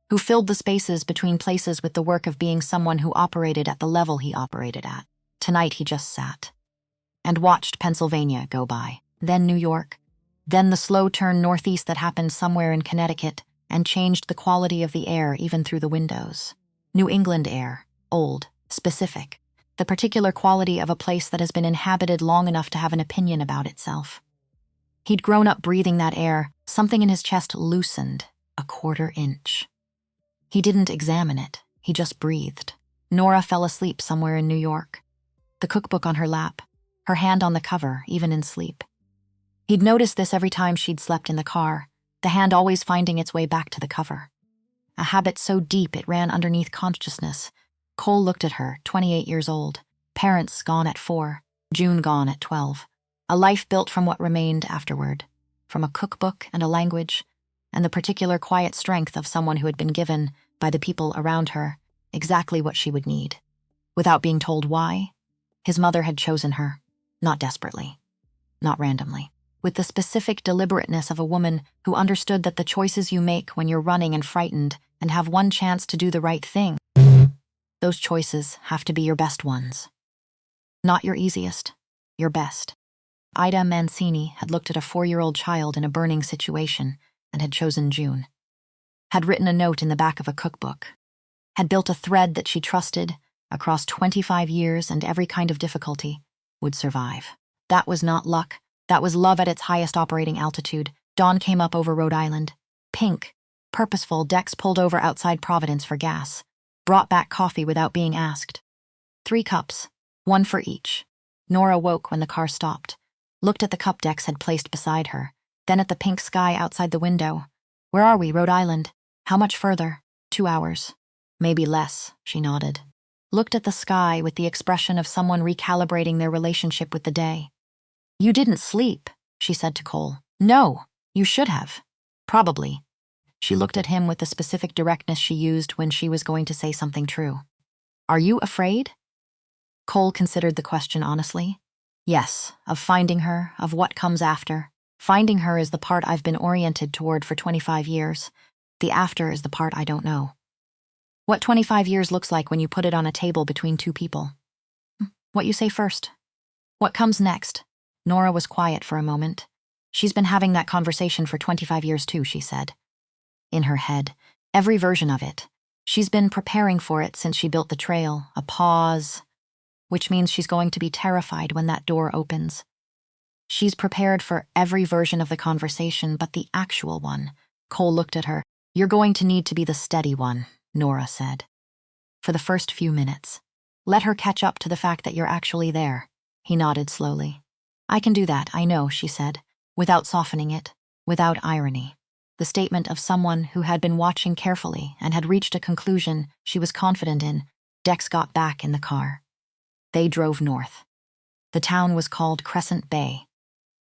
who filled the spaces between places with the work of being someone who operated at the level he operated at. Tonight he just sat and watched Pennsylvania go by, then New York, then the slow turn northeast that happened somewhere in Connecticut and changed the quality of the air even through the windows. New England air, old, specific, the particular quality of a place that has been inhabited long enough to have an opinion about itself. He'd grown up breathing that air. Something in his chest loosened, a 1/4 inch. He didn't examine it, he just breathed. Nora fell asleep somewhere in New York. The cookbook on her lap, her hand on the cover, even in sleep. He'd noticed this every time she'd slept in the car, the hand always finding its way back to the cover. A habit so deep it ran underneath consciousness. Cole looked at her, 28 years old, parents gone at 4, June gone at 12. A life built from what remained afterward, from a cookbook and a language, and the particular quiet strength of someone who had been given, by the people around her, exactly what she would need. Without being told why, his mother had chosen her, not desperately, not randomly, with the specific deliberateness of a woman who understood that the choices you make when you're running and frightened and have one chance to do the right thing Those choices have to be your best ones. Not your easiest, your best. Ida Mancini had looked at a 4-year-old child in a burning situation and had chosen June. Had written a note in the back of a cookbook. Had built a thread that she trusted, across 25 years and every kind of difficulty, would survive. That was not luck. That was love at its highest operating altitude. Dawn came up over Rhode Island. Pink, purposeful. Dex pulled over outside Providence for gas. Brought back coffee without being asked. 3 cups, 1 for each. Nora woke when the car stopped. Looked at the cup Dex had placed beside her, then at the pink sky outside the window. Where are we, Rhode Island? How much further? 2 hours. Maybe less, she nodded. Looked at the sky with the expression of someone recalibrating their relationship with the day. You didn't sleep, she said to Cole. No, you should have. Probably. She looked at him with the specific directness she used when she was going to say something true. Are you afraid? Cole considered the question honestly. Yes, of finding her, of what comes after. Finding her is the part I've been oriented toward for 25 years. The after is the part I don't know. What 25 years looks like when you put it on a table between 2 people. What you say first. What comes next? Nora was quiet for a moment. She's been having that conversation for 25 years too, she said. In her head, every version of it. She's been preparing for it since she built the trail, a pause, which means she's going to be terrified when that door opens. She's prepared for every version of the conversation but the actual one. Cole looked at her. You're going to need to be the steady one, Nora said. For the first few minutes. Let her catch up to the fact that you're actually there. He nodded slowly. I can do that, I know, she said, without softening it, without irony. The statement of someone who had been watching carefully and had reached a conclusion she was confident in. Dex got back in the car. They drove north. The town was called Crescent Bay.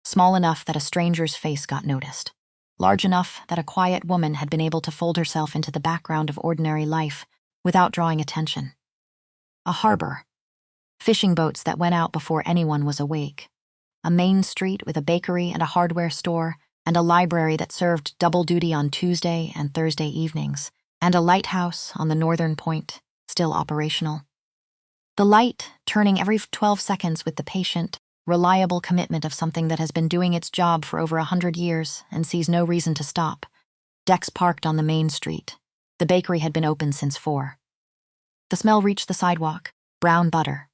Small enough that a stranger's face got noticed. Large enough that a quiet woman had been able to fold herself into the background of ordinary life without drawing attention. A harbor. Fishing boats that went out before anyone was awake. A main street with a bakery and a hardware store, and a library that served double duty on Tuesday and Thursday evenings, and a lighthouse on the northern point, still operational. The light, turning every 12 seconds with the patient, reliable commitment of something that has been doing its job for over 100 years and sees no reason to stop. Dex parked on the main street. The bakery had been open since 4. The smell reached the sidewalk. Brown butter.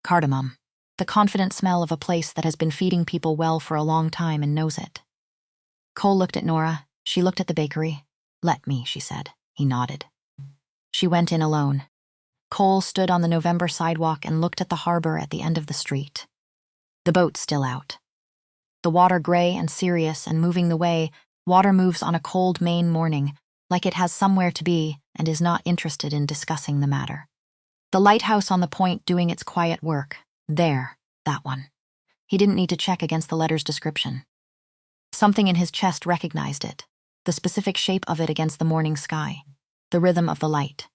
Cardamom. The confident smell of a place that has been feeding people well for a long time and knows it. Cole looked at Nora. She looked at the bakery. Let me, she said. He nodded. She went in alone. Cole stood on the November sidewalk and looked at the harbor at the end of the street. The boat's still out. The water gray and serious and moving the way water moves on a cold Maine morning, like it has somewhere to be and is not interested in discussing the matter. The lighthouse on the point doing its quiet work. There, that one. He didn't need to check against the letter's description. Something in his chest recognized it, the specific shape of it against the morning sky, the rhythm of the light.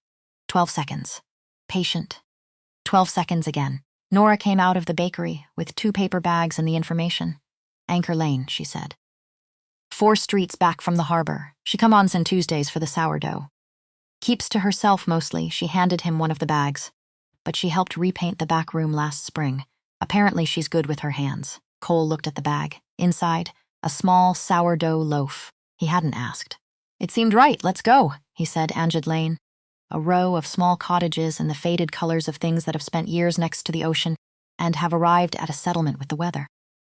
12 seconds. Patient. 12 seconds again. Nora came out of the bakery with 2 paper bags and the information. Anchor Lane, she said. 4 streets back from the harbor. She come on Tuesdays for the sourdough. Keeps to herself mostly, she handed him one of the bags. But she helped repaint the back room last spring. Apparently she's good with her hands. Cole looked at the bag. Inside, a small sourdough loaf. He hadn't asked. It seemed right, let's go, he said, Anged Lane. A row of small cottages in the faded colors of things that have spent years next to the ocean and have arrived at a settlement with the weather.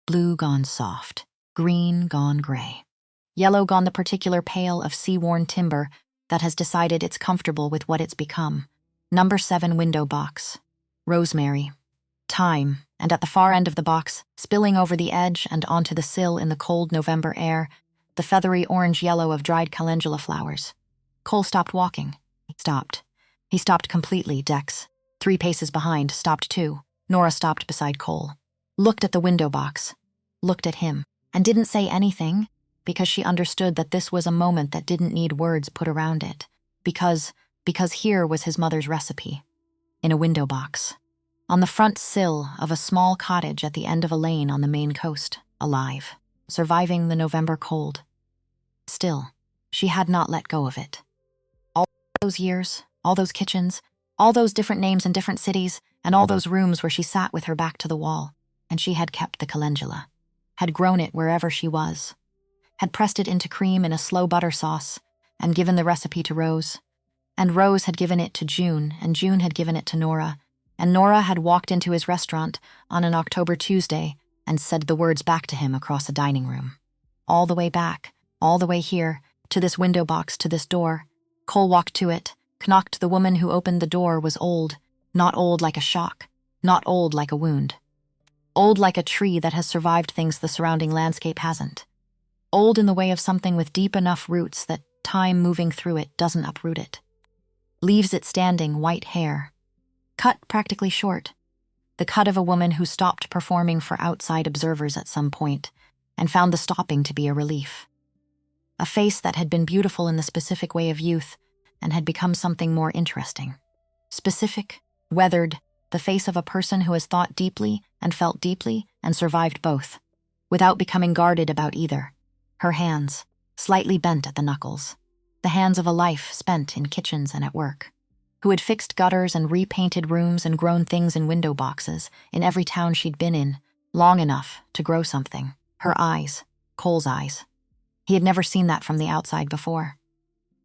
Blue gone soft, green gone gray. Yellow gone the particular pale of sea-worn timber that has decided it's comfortable with what it's become. Number 7 window box. Rosemary. Time, and at the far end of the box, spilling over the edge and onto the sill in the cold November air, the feathery orange-yellow of dried calendula flowers. Cole stopped walking. He stopped. He stopped completely, Dex. 3 paces behind, stopped too. Nora stopped beside Cole. Looked at the window box. Looked at him. And didn't say anything, because she understood that this was a moment that didn't need words put around it. Because here was his mother's recipe. In a window box. On the front sill of a small cottage at the end of a lane on the Maine coast. Alive. Surviving the November cold. Still, she had not let go of it. All those years, all those kitchens, All those different names in different cities, and all those rooms where she sat with her back to the wall, and she had kept the calendula, had grown it wherever she was, had pressed it into cream in a slow butter sauce, and given the recipe to Rose. And Rose had given it to June, and June had given it to Nora, and Nora had walked into his restaurant on an October Tuesday and said the words back to him across a dining room. All the way back, all the way here, to this window box, to this door. Cole walked to it, knocked. The woman who opened the door was old, not old like a shock, not old like a wound. Old like a tree that has survived things the surrounding landscape hasn't. Old in the way of something with deep enough roots that time moving through it doesn't uproot it. Leaves it standing, white hair. Cut practically short. The cut of a woman who stopped performing for outside observers at some point and found the stopping to be a relief. A face that had been beautiful in the specific way of youth and had become something more interesting. Specific, weathered, the face of a person who has thought deeply and felt deeply and survived both, without becoming guarded about either. Her hands, slightly bent at the knuckles. The hands of a life spent in kitchens and at work, who had fixed gutters and repainted rooms and grown things in window boxes in every town she'd been in, long enough to grow something. Her eyes, Cole's eyes. He had never seen that from the outside before.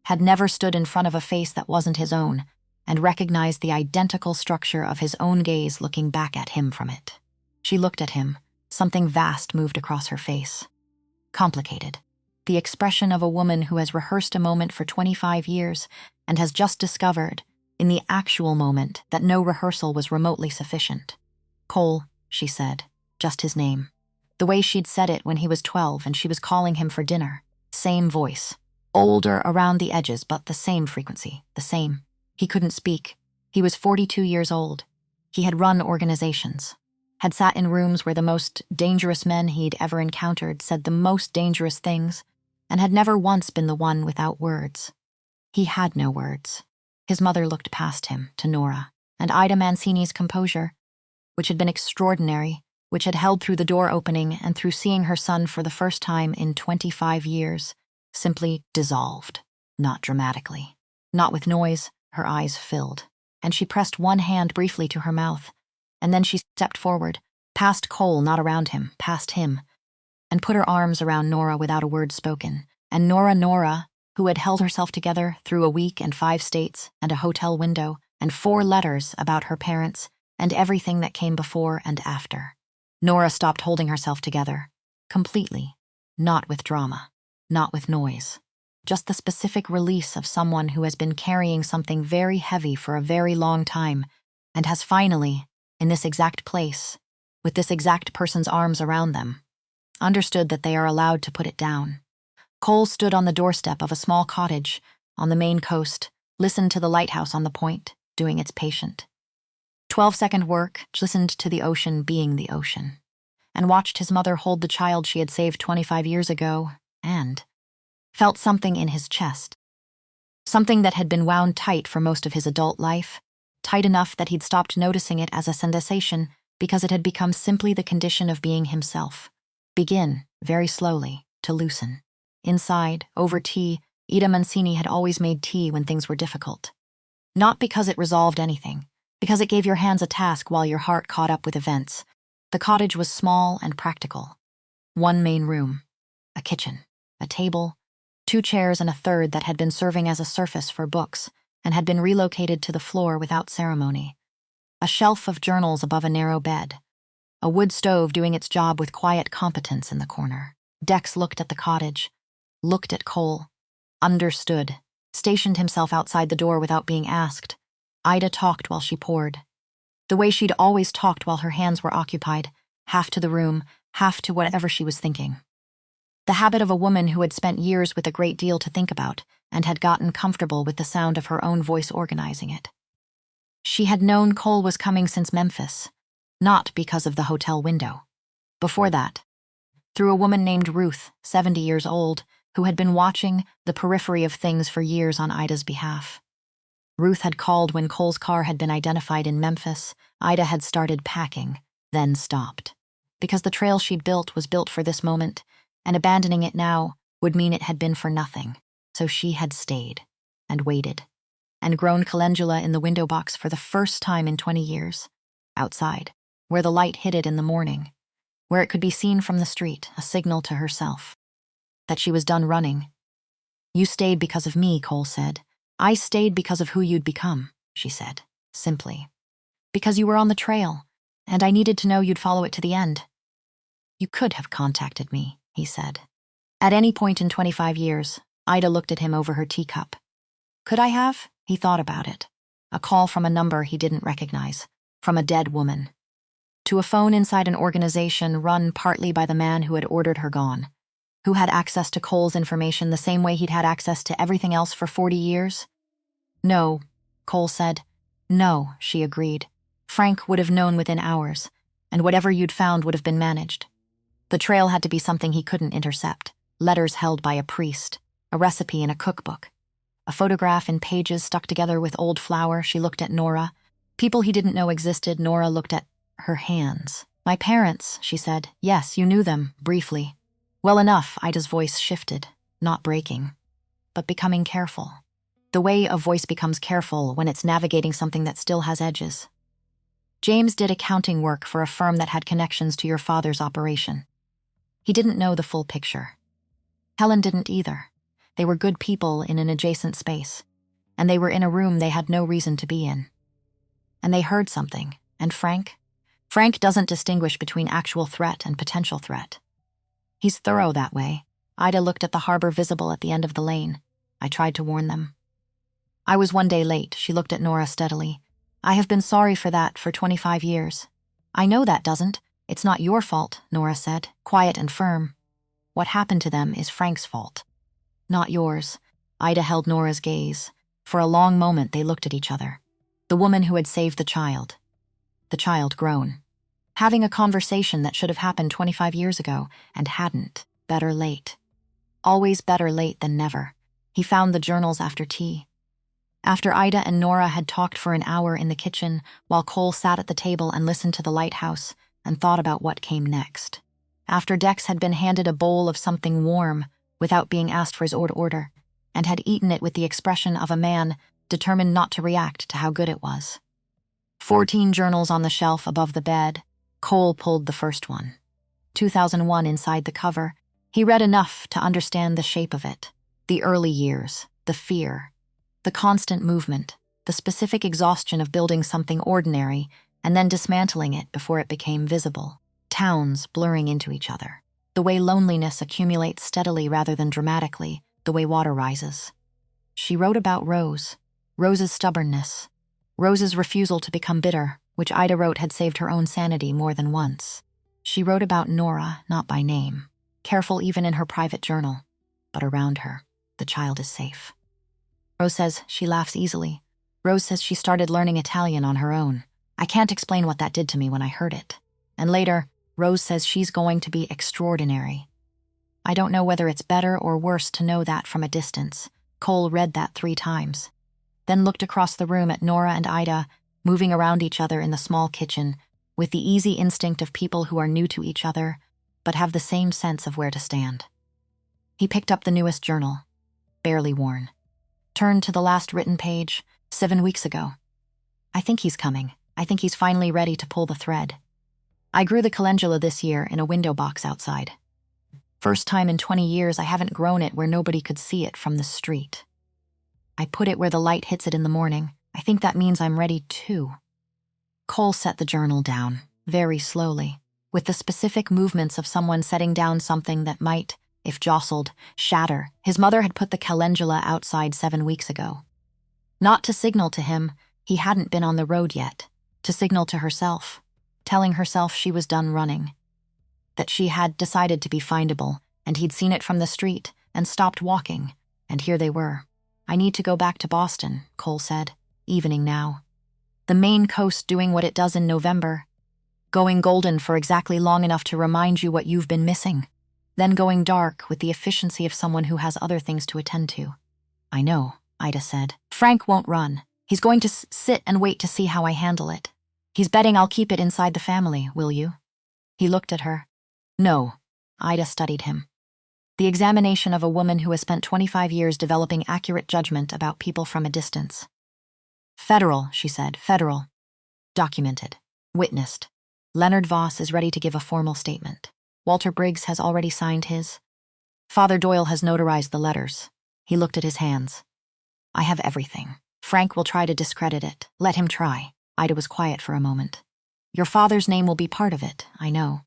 Had never stood in front of a face that wasn't his own and recognized the identical structure of his own gaze looking back at him from it. She looked at him. Something vast moved across her face. Complicated. The expression of a woman who has rehearsed a moment for 25 years and has just discovered, in the actual moment, that no rehearsal was remotely sufficient. Cole, she said, just his name. The way she'd said it when he was 12 and she was calling him for dinner. Same voice. Older around the edges, but the same frequency, the same. He couldn't speak. He was 42 years old. He had run organizations, had sat in rooms where the most dangerous men he'd ever encountered said the most dangerous things, and had never once been the one without words. He had no words. His mother looked past him to Nora, and Ida Mancini's composure, which had been extraordinary, which had held through the door opening and through seeing her son for the first time in 25 years, simply dissolved, not dramatically. Not with noise, her eyes filled, and she pressed one hand briefly to her mouth, and then she stepped forward, past Cole, not around him, past him, and put her arms around Nora without a word spoken. And Nora, who had held herself together through a week and 5 states and a hotel window and 4 letters about her parents and everything that came before and after. Nora stopped holding herself together, completely, not with drama, not with noise. Just the specific release of someone who has been carrying something very heavy for a very long time and has finally, in this exact place, with this exact person's arms around them, understood that they are allowed to put it down. Cole stood on the doorstep of a small cottage on the Maine coast, listened to the lighthouse on the point, doing its patient 12-second work, listened to the ocean being the ocean, and watched his mother hold the child she had saved 25 years ago, and felt something in his chest. Something that had been wound tight for most of his adult life, tight enough that he'd stopped noticing it as a sensation because it had become simply the condition of being himself. Begin, very slowly, to loosen. Inside, over tea, Ida Mancini had always made tea when things were difficult. Not because it resolved anything, because it gave your hands a task while your heart caught up with events. The cottage was small and practical. 1 main room, a kitchen, a table, 2 chairs and a third that had been serving as a surface for books and had been relocated to the floor without ceremony. A shelf of journals above a narrow bed. A wood stove doing its job with quiet competence in the corner. Dex looked at the cottage, looked at Cole, understood, stationed himself outside the door without being asked. Ida talked while she poured. The way she'd always talked while her hands were occupied, half to the room, half to whatever she was thinking. The habit of a woman who had spent years with a great deal to think about and had gotten comfortable with the sound of her own voice organizing it. She had known Cole was coming since Memphis, not because of the hotel window. Before that, through a woman named Ruth, 70 years old, who had been watching the periphery of things for years on Ida's behalf. Ruth had called when Cole's car had been identified in Memphis. Ida had started packing, then stopped. Because the trail she'd built was built for this moment, and abandoning it now would mean it had been for nothing. So she had stayed and waited. and grown calendula in the window box for the first time in 20 years. Outside, where the light hit it in the morning, where it could be seen from the street, a signal to herself that she was done running. You stayed because of me, Cole said. I stayed because of who you'd become, she said, simply. Because you were on the trail, and I needed to know you'd follow it to the end. You could have contacted me, he said. At any point in 25 years, Ida looked at him over her teacup. Could I have? He thought about it. A call from a number he didn't recognize, from a dead woman. To a phone inside an organization run partly by the man who had ordered her gone, who had access to Cole's information the same way he'd had access to everything else for 40 years? No, Cole said. No, she agreed. Frank would have known within hours, and whatever you'd found would have been managed. The trail had to be something he couldn't intercept, letters held by a priest, a recipe in a cookbook. A photograph in pages stuck together with old flour. She looked at Nora. People he didn't know existed. Nora looked at her hands. My parents, she said. Yes, you knew them, briefly. Well enough, Ida's voice shifted, not breaking, but becoming careful. The way a voice becomes careful when it's navigating something that still has edges. James did accounting work for a firm that had connections to your father's operation. He didn't know the full picture. Helen didn't either. They were good people in an adjacent space, and they were in a room they had no reason to be in. And they heard something, and Frank? Frank doesn't distinguish between actual threat and potential threat. He's thorough that way. Ida looked at the harbor visible at the end of the lane. I tried to warn them. I was one day late. She looked at Nora steadily. I have been sorry for that for 25 years. I know that doesn't. It's not your fault, Nora said, quiet and firm. What happened to them is Frank's fault. Not yours. Ida held Nora's gaze. For a long moment they looked at each other. The woman who had saved the child. The child grown. Having a conversation that should have happened 25 years ago, and hadn't. Better late. Always better late than never. He found the journals after tea. After Ida and Nora had talked for an hour in the kitchen, while Cole sat at the table and listened to the Lighthouse, and thought about what came next. After Dex had been handed a bowl of something warm, without being asked for his order, and had eaten it with the expression of a man determined not to react to how good it was. 14 journals on the shelf above the bed. Cole pulled the first one. 2001 inside the cover. He read enough to understand the shape of it. The early years, the fear, the constant movement, the specific exhaustion of building something ordinary and then dismantling it before it became visible. Towns blurring into each other. The way loneliness accumulates steadily rather than dramatically, the way water rises. She wrote about Rose, Rose's stubbornness, Rose's refusal to become bitter, which Ida wrote had saved her own sanity more than once. She wrote about Nora, not by name, careful even in her private journal, but around her, the child is safe. Rose says she laughs easily. Rose says she started learning Italian on her own. I can't explain what that did to me when I heard it. And later, Rose says she's going to be extraordinary. I don't know whether it's better or worse to know that from a distance. Cole read that 3 times. Then looked across the room at Nora and Ida, moving around each other in the small kitchen, with the easy instinct of people who are new to each other, but have the same sense of where to stand. He picked up the newest journal, barely worn. Turned to the last written page, 7 weeks ago. I think he's coming. I think he's finally ready to pull the thread. I grew the calendula this year in a window box outside. First time in 20 years I haven't grown it where nobody could see it from the street. I put it where the light hits it in the morning. I think that means I'm ready too. Cole set the journal down, very slowly, with the specific movements of someone setting down something that might, if jostled, shatter. His mother had put the calendula outside 7 weeks ago. Not to signal to him, he hadn't been on the road yet. To signal to herself, telling herself she was done running. That she had decided to be findable, and he'd seen it from the street, and stopped walking, and here they were. I need to go back to Boston, Cole said, evening now. The Maine coast doing what it does in November. Going golden for exactly long enough to remind you what you've been missing. Then going dark with the efficiency of someone who has other things to attend to. I know, Ida said. Frank won't run. He's going to sit and wait to see how I handle it. He's betting I'll keep it inside the family, will you? He looked at her. No. Ida studied him. The examination of a woman who has spent 25 years developing accurate judgment about people from a distance. Federal, she said. Federal. Documented. Witnessed. Leonard Voss is ready to give a formal statement. Walter Briggs has already signed his. Father Doyle has notarized the letters. He looked at his hands. I have everything. Frank will try to discredit it. Let him try. Ida was quiet for a moment. Your father's name will be part of it, I know.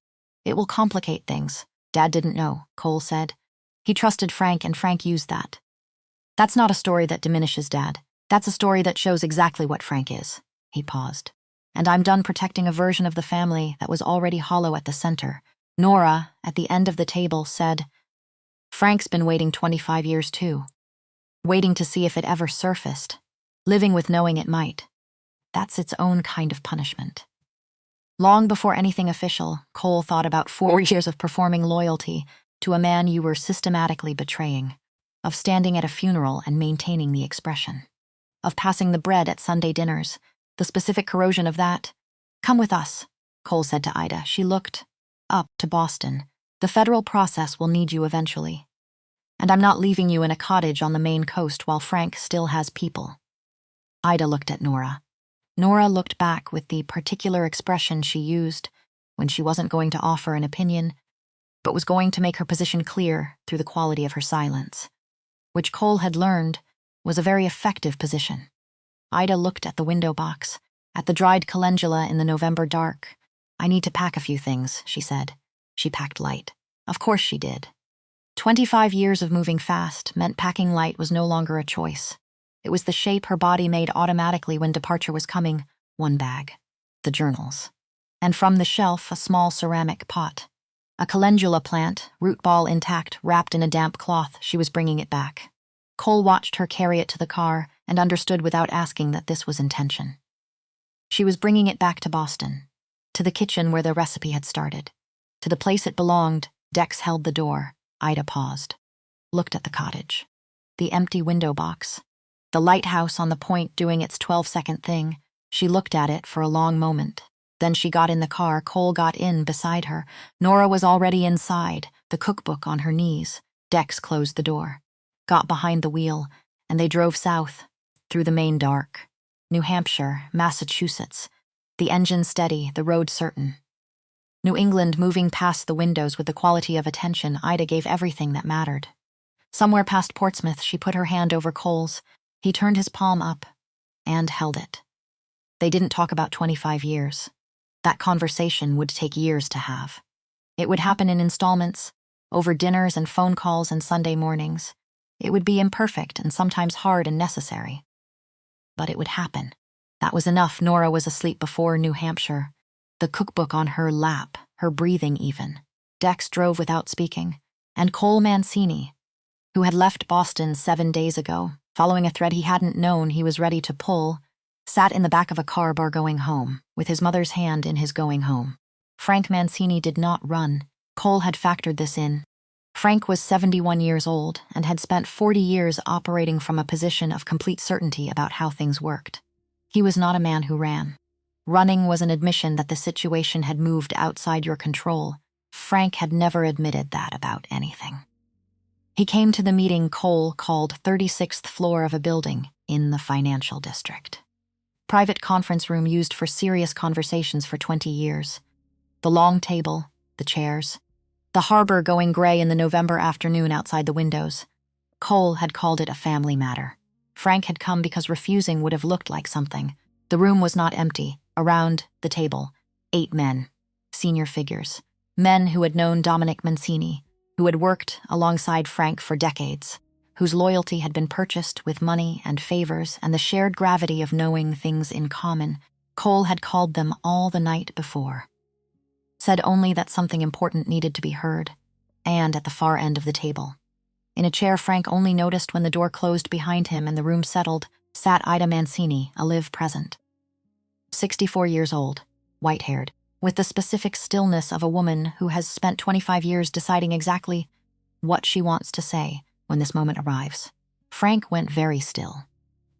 It will complicate things. Dad didn't know, Cole said. He trusted Frank, and Frank used that. That's not a story that diminishes Dad. That's a story that shows exactly what Frank is. He paused. And I'm done protecting a version of the family that was already hollow at the center. Nora, at the end of the table, said, Frank's been waiting 25 years too. Waiting to see if it ever surfaced. Living with knowing it might. That's its own kind of punishment. Long before anything official, Cole thought about 4 years of performing loyalty to a man you were systematically betraying, of standing at a funeral and maintaining the expression, of passing the bread at Sunday dinners, the specific corrosion of that. Come with us, Cole said to Ida. She looked up to Boston. The federal process will need you eventually. And I'm not leaving you in a cottage on the Maine coast while Frank still has people. Ida looked at Nora. Nora looked back with the particular expression she used when she wasn't going to offer an opinion, but was going to make her position clear through the quality of her silence, which Cole had learned was a very effective position. Ida looked at the window box, at the dried calendula in the November dark. I need to pack a few things, she said. She packed light. Of course she did. 25 years of moving fast meant packing light was no longer a choice. It was the shape her body made automatically when departure was coming. One bag. The journals. And from the shelf, a small ceramic pot. A calendula plant, root ball intact, wrapped in a damp cloth. She was bringing it back. Cole watched her carry it to the car and understood without asking that this was intention. She was bringing it back to Boston, to the kitchen where the recipe had started. To the place it belonged. Dex held the door. Ida paused. Looked at the cottage. The empty window box. The lighthouse on the point doing its 12-second thing. She looked at it for a long moment. Then she got in the car. Cole got in beside her. Nora was already inside, the cookbook on her knees. Dex closed the door, got behind the wheel, and they drove south, through the Maine dark. New Hampshire, Massachusetts. The engine steady, the road certain. New England moving past the windows with the quality of attention Ida gave everything that mattered. Somewhere past Portsmouth, she put her hand over Cole's. He turned his palm up and held it. They didn't talk about 25 years. That conversation would take years to have. It would happen in installments, over dinners and phone calls and Sunday mornings. It would be imperfect and sometimes hard and necessary. But it would happen. That was enough. Nora was asleep before New Hampshire. The cookbook on her lap, her breathing even. Dex drove without speaking. And Cole Mancini, who had left Boston 7 days ago, following a thread he hadn't known he was ready to pull, sat in the back of a car bar going home, with his mother's hand in his going home. Frank Mancini did not run. Cole had factored this in. Frank was 71 years old and had spent 40 years operating from a position of complete certainty about how things worked. He was not a man who ran. Running was an admission that the situation had moved outside your control. Frank had never admitted that about anything. He came to the meeting Cole called 36th floor of a building in the financial district. Private conference room used for serious conversations for 20 years. The long table, the chairs, the harbor going gray in the November afternoon outside the windows. Cole had called it a family matter. Frank had come because refusing would have looked like something. The room was not empty. Around the table, 8 men, senior figures, men who had known Dominic Mancini, who had worked alongside Frank for decades, whose loyalty had been purchased with money and favors and the shared gravity of knowing things in common. Cole had called them all the night before. Said only that something important needed to be heard, and at the far end of the table. In a chair Frank only noticed when the door closed behind him and the room settled, sat Ida Mancini, a live present. 64 years old, white-haired, with the specific stillness of a woman who has spent 25 years deciding exactly what she wants to say when this moment arrives. Frank went very still.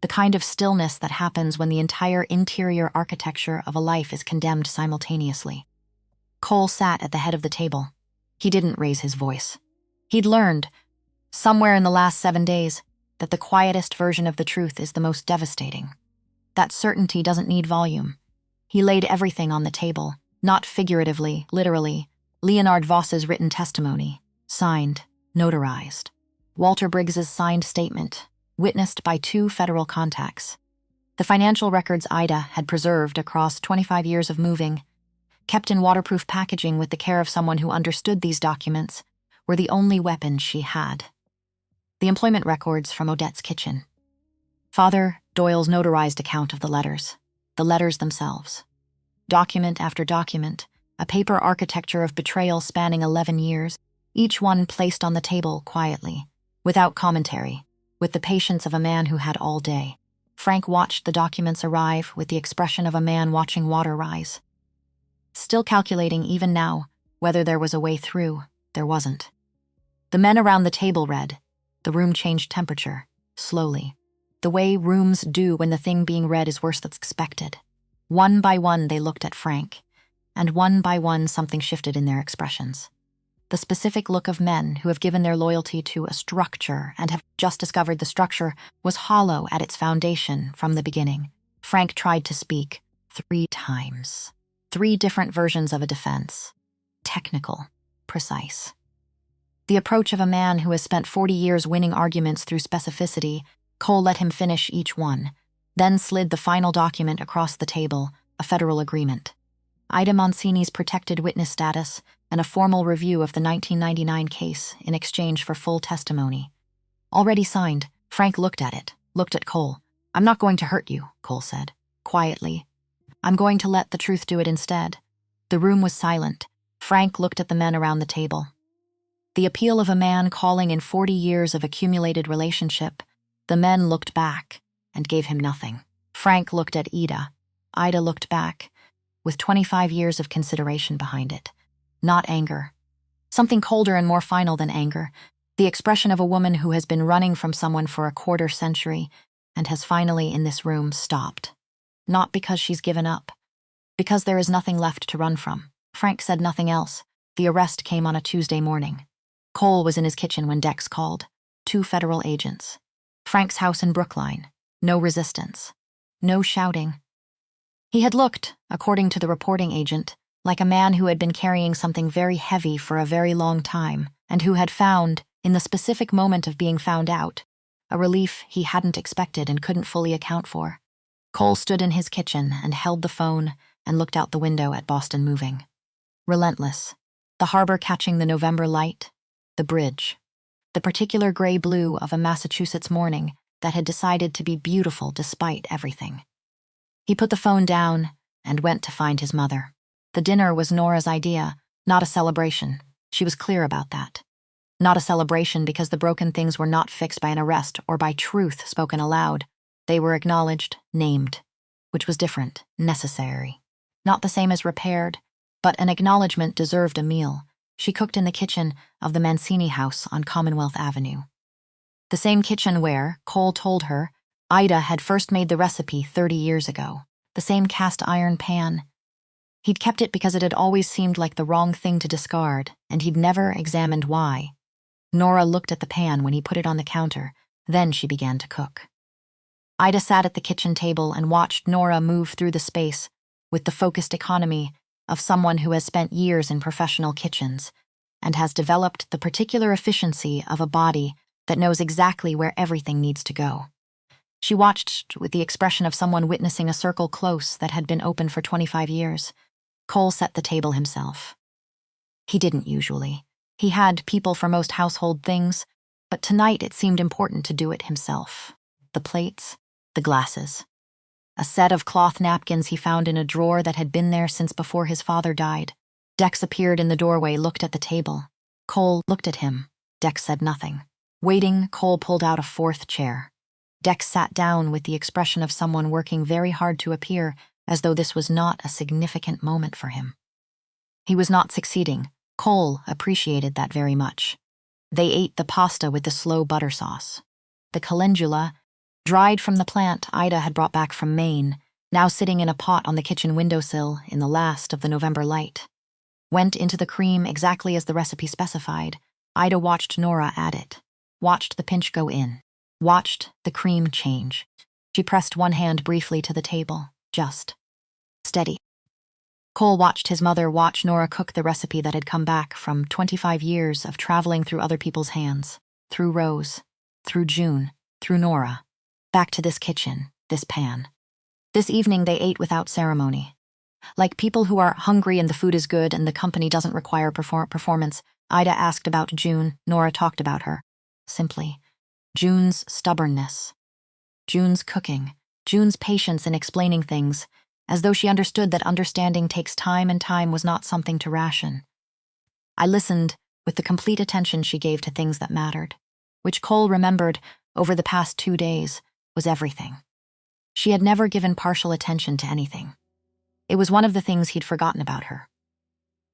The kind of stillness that happens when the entire interior architecture of a life is condemned simultaneously. Cole sat at the head of the table. He didn't raise his voice. He'd learned, somewhere in the last 7 days, that the quietest version of the truth is the most devastating. That certainty doesn't need volume. He laid everything on the table, not figuratively, literally. Leonard Voss's written testimony, signed, notarized. Walter Briggs's signed statement, witnessed by 2 federal contacts. The financial records Ida had preserved across 25 years of moving, kept in waterproof packaging with the care of someone who understood these documents, were the only weapons she had. The employment records from Odette's kitchen. Father Doyle's notarized account of the letters themselves. Document after document, a paper architecture of betrayal spanning 11 years, each one placed on the table quietly, without commentary, with the patience of a man who had all day. Frank watched the documents arrive with the expression of a man watching water rise. Still calculating even now whether there was a way through, there wasn't. The men around the table read. The room changed temperature, slowly, the way rooms do when the thing being read is worse than expected. One by one they looked at Frank, and one by one something shifted in their expressions. The specific look of men who have given their loyalty to a structure and have just discovered the structure was hollow at its foundation from the beginning. Frank tried to speak 3 times. 3 different versions of a defense. Technical, precise. The approach of a man who has spent 40 years winning arguments through specificity. Cole let him finish each one, then slid the final document across the table, a federal agreement. Ida Mancini's protected witness status and a formal review of the 1999 case in exchange for full testimony. Already signed, Frank looked at it, looked at Cole. "I'm not going to hurt you," Cole said, quietly. "I'm going to let the truth do it instead." The room was silent. Frank looked at the men around the table. The appeal of a man calling in 40 years of accumulated relationship. The men looked back and gave him nothing. Frank looked at Ida. Ida looked back, with 25 years of consideration behind it. Not anger. Something colder and more final than anger. The expression of a woman who has been running from someone for a quarter century and has finally, in this room, stopped. Not because she's given up. Because there is nothing left to run from. Frank said nothing else. The arrest came on a Tuesday morning. Cole was in his kitchen when Dex called. 2 federal agents. Frank's house in Brookline. No resistance. No shouting. He had looked, according to the reporting agent, like a man who had been carrying something very heavy for a very long time, and who had found, in the specific moment of being found out, a relief he hadn't expected and couldn't fully account for. Cole stood in his kitchen and held the phone and looked out the window at Boston moving. Relentless. The harbor catching the November light. The bridge. The particular gray-blue of a Massachusetts morning that had decided to be beautiful despite everything. He put the phone down and went to find his mother. The dinner was Nora's idea, not a celebration. She was clear about that. Not a celebration because the broken things were not fixed by an arrest or by truth spoken aloud. They were acknowledged, named, which was different, necessary. Not the same as repaired, but an acknowledgement deserved a meal. She cooked in the kitchen of the Mancini house on Commonwealth Avenue. The same kitchen where, Cole told her, Ida had first made the recipe 30 years ago. The same cast iron pan. He'd kept it because it had always seemed like the wrong thing to discard, and he'd never examined why. Nora looked at the pan when he put it on the counter, then she began to cook. Ida sat at the kitchen table and watched Nora move through the space with the focused economy of someone who has spent years in professional kitchens and has developed the particular efficiency of a body that knows exactly where everything needs to go. She watched with the expression of someone witnessing a circle close that had been open for 25 years. Cole set the table himself. He didn't usually. He had people for most household things, but tonight it seemed important to do it himself. The plates, the glasses. A set of cloth napkins he found in a drawer that had been there since before his father died. Dex appeared in the doorway, looked at the table. Cole looked at him. Dex said nothing. Waiting, Cole pulled out a 4th chair. Dex sat down with the expression of someone working very hard to appear as though this was not a significant moment for him. He was not succeeding. Cole appreciated that very much. They ate the pasta with the slow butter sauce. The calendula, dried from the plant Ida had brought back from Maine, now sitting in a pot on the kitchen windowsill in the last of the November light. Went into the cream exactly as the recipe specified. Ida watched Nora add it, watched the pinch go in, watched the cream change. She pressed one hand briefly to the table. Just. Steady. Cole watched his mother watch Nora cook the recipe that had come back from 25 years of traveling through other people's hands. Through Rose. Through June. Through Nora. Back to this kitchen. This pan. This evening they ate without ceremony. Like people who are hungry and the food is good and the company doesn't require performance, Ida asked about June, Nora talked about her. Simply. June's stubbornness. June's cooking. June's patience in explaining things, as though she understood that understanding takes time and time was not something to ration. I listened with the complete attention she gave to things that mattered, which Cole remembered over the past 2 days was everything. She had never given partial attention to anything. It was one of the things he'd forgotten about her.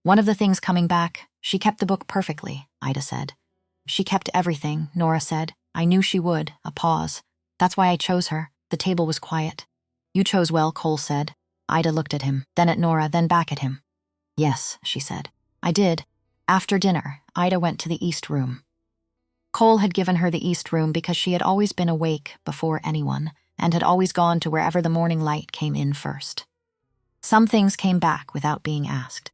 One of the things coming back, she kept the book perfectly, Ida said. She kept everything, Nora said. I knew she would, a pause. That's why I chose her. The table was quiet. You chose well, Cole said. Ida looked at him, then at Nora, then back at him. Yes, she said. I did. After dinner, Ida went to the East Room. Cole had given her the East Room because she had always been awake before anyone and had always gone to wherever the morning light came in first. Some things came back without being asked.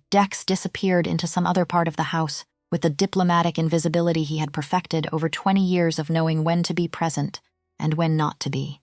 Dex disappeared into some other part of the house with the diplomatic invisibility he had perfected over 20 years of knowing when to be present and when not to be.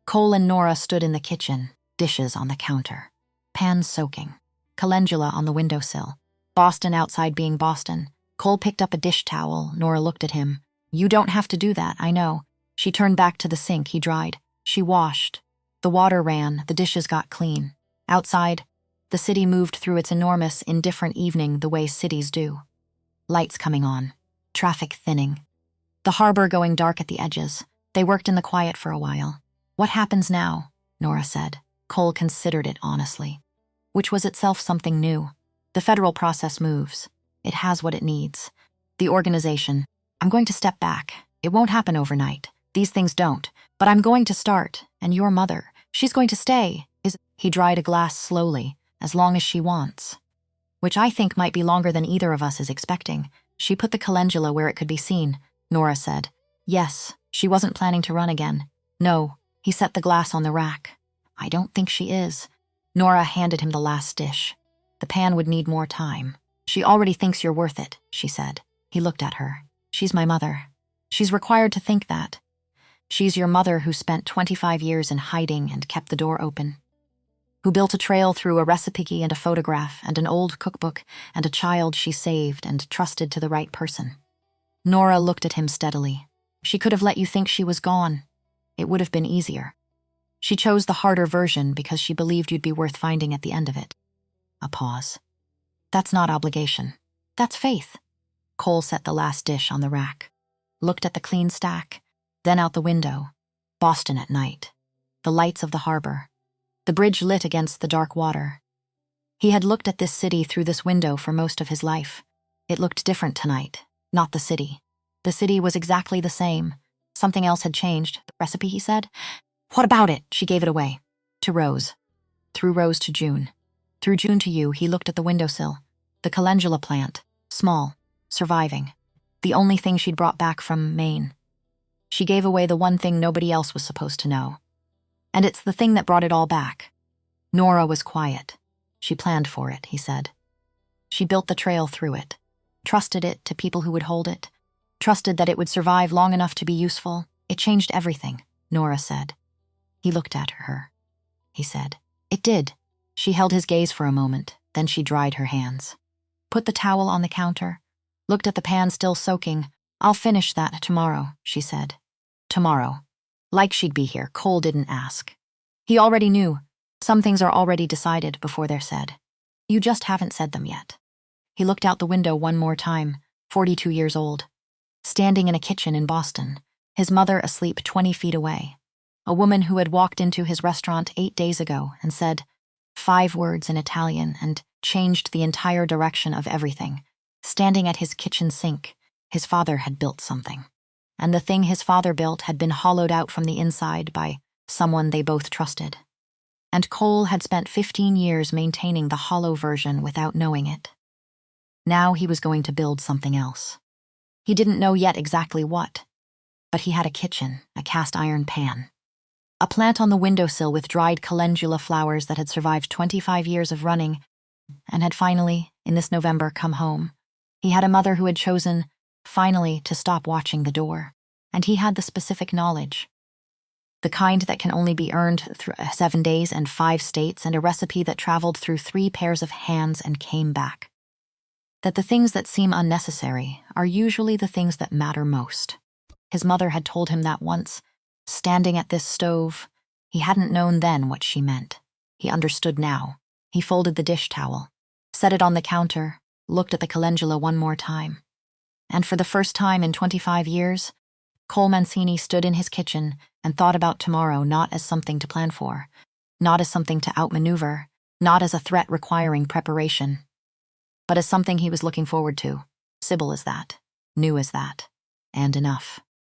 Cole and Nora stood in the kitchen, dishes on the counter, pans soaking, calendula on the windowsill, Boston outside being Boston. Cole picked up a dish towel. Nora looked at him. You don't have to do that, I know. She turned back to the sink. He dried. She washed. The water ran. The dishes got clean. Outside, the city moved through its enormous, indifferent evening the way cities do. Lights coming on. Traffic thinning. The harbor going dark at the edges. They worked in the quiet for a while. What happens now? Nora said. Cole considered it honestly. Which was itself something new. The federal process moves. It has what it needs. The organization. I'm going to step back. It won't happen overnight. These things don't. But I'm going to start. And your mother, she's going to stay. He dried a glass slowly, as long as she wants. Which I think might be longer than either of us is expecting. She put the calendula where it could be seen, Nora said. Yes, she wasn't planning to run again. No, he set the glass on the rack. I don't think she is. Nora handed him the last dish. The pan would need more time. She already thinks you're worth it, she said. He looked at her. She's my mother. She's required to think that. She's your mother who spent 25 years in hiding and kept the door open. Who built a trail through a recipe and a photograph and an old cookbook and a child she saved and trusted to the right person. Nora looked at him steadily. She could have let you think she was gone. It would have been easier. She chose the harder version because she believed you'd be worth finding at the end of it. A pause. That's not obligation. That's faith. Cole set the last dish on the rack. Looked at the clean stack, then out the window. Boston at night. The lights of the harbor. The bridge lit against the dark water. He had looked at this city through this window for most of his life. It looked different tonight, not the city. The city was exactly the same. Something else had changed. The recipe, he said. What about it? She gave it away. To Rose. Through Rose to June. Through June to you, he looked at the windowsill. The calendula plant. Small. Surviving. The only thing she'd brought back from Maine. She gave away the one thing nobody else was supposed to know. And it's the thing that brought it all back. Nora was quiet. She planned for it, he said. She built the trail through it. Trusted it to people who would hold it. Trusted that it would survive long enough to be useful. It changed everything, Nora said. He looked at her. He said, It did. She held his gaze for a moment, then she dried her hands. Put the towel on the counter. Looked at the pan still soaking. I'll finish that tomorrow, she said. Tomorrow. Like she'd be here, Cole didn't ask. He already knew. Some things are already decided before they're said. You just haven't said them yet. He looked out the window one more time, 42 years old. Standing in a kitchen in Boston, his mother asleep 20 feet away. A woman who had walked into his restaurant 8 days ago and said 5 words in Italian and changed the entire direction of everything. Standing at his kitchen sink, his father had built something. And the thing his father built had been hollowed out from the inside by someone they both trusted. And Cole had spent 15 years maintaining the hollow version without knowing it. Now he was going to build something else. He didn't know yet exactly what, but he had a kitchen, a cast iron pan. A plant on the windowsill with dried calendula flowers that had survived 25 years of running and had finally, in this November, come home. He had a mother who had chosen, finally, to stop watching the door. And he had the specific knowledge. The kind that can only be earned through 7 days and 5 states, and a recipe that traveled through 3 pairs of hands and came back. That the things that seem unnecessary are usually the things that matter most. His mother had told him that once, standing at this stove. He hadn't known then what she meant. He understood now. He folded the dish towel, set it on the counter, looked at the calendula one more time. And for the first time in 25 years, Cole Mancini stood in his kitchen and thought about tomorrow not as something to plan for, not as something to outmaneuver, not as a threat requiring preparation, but as something he was looking forward to, simple as that, new as that, and enough.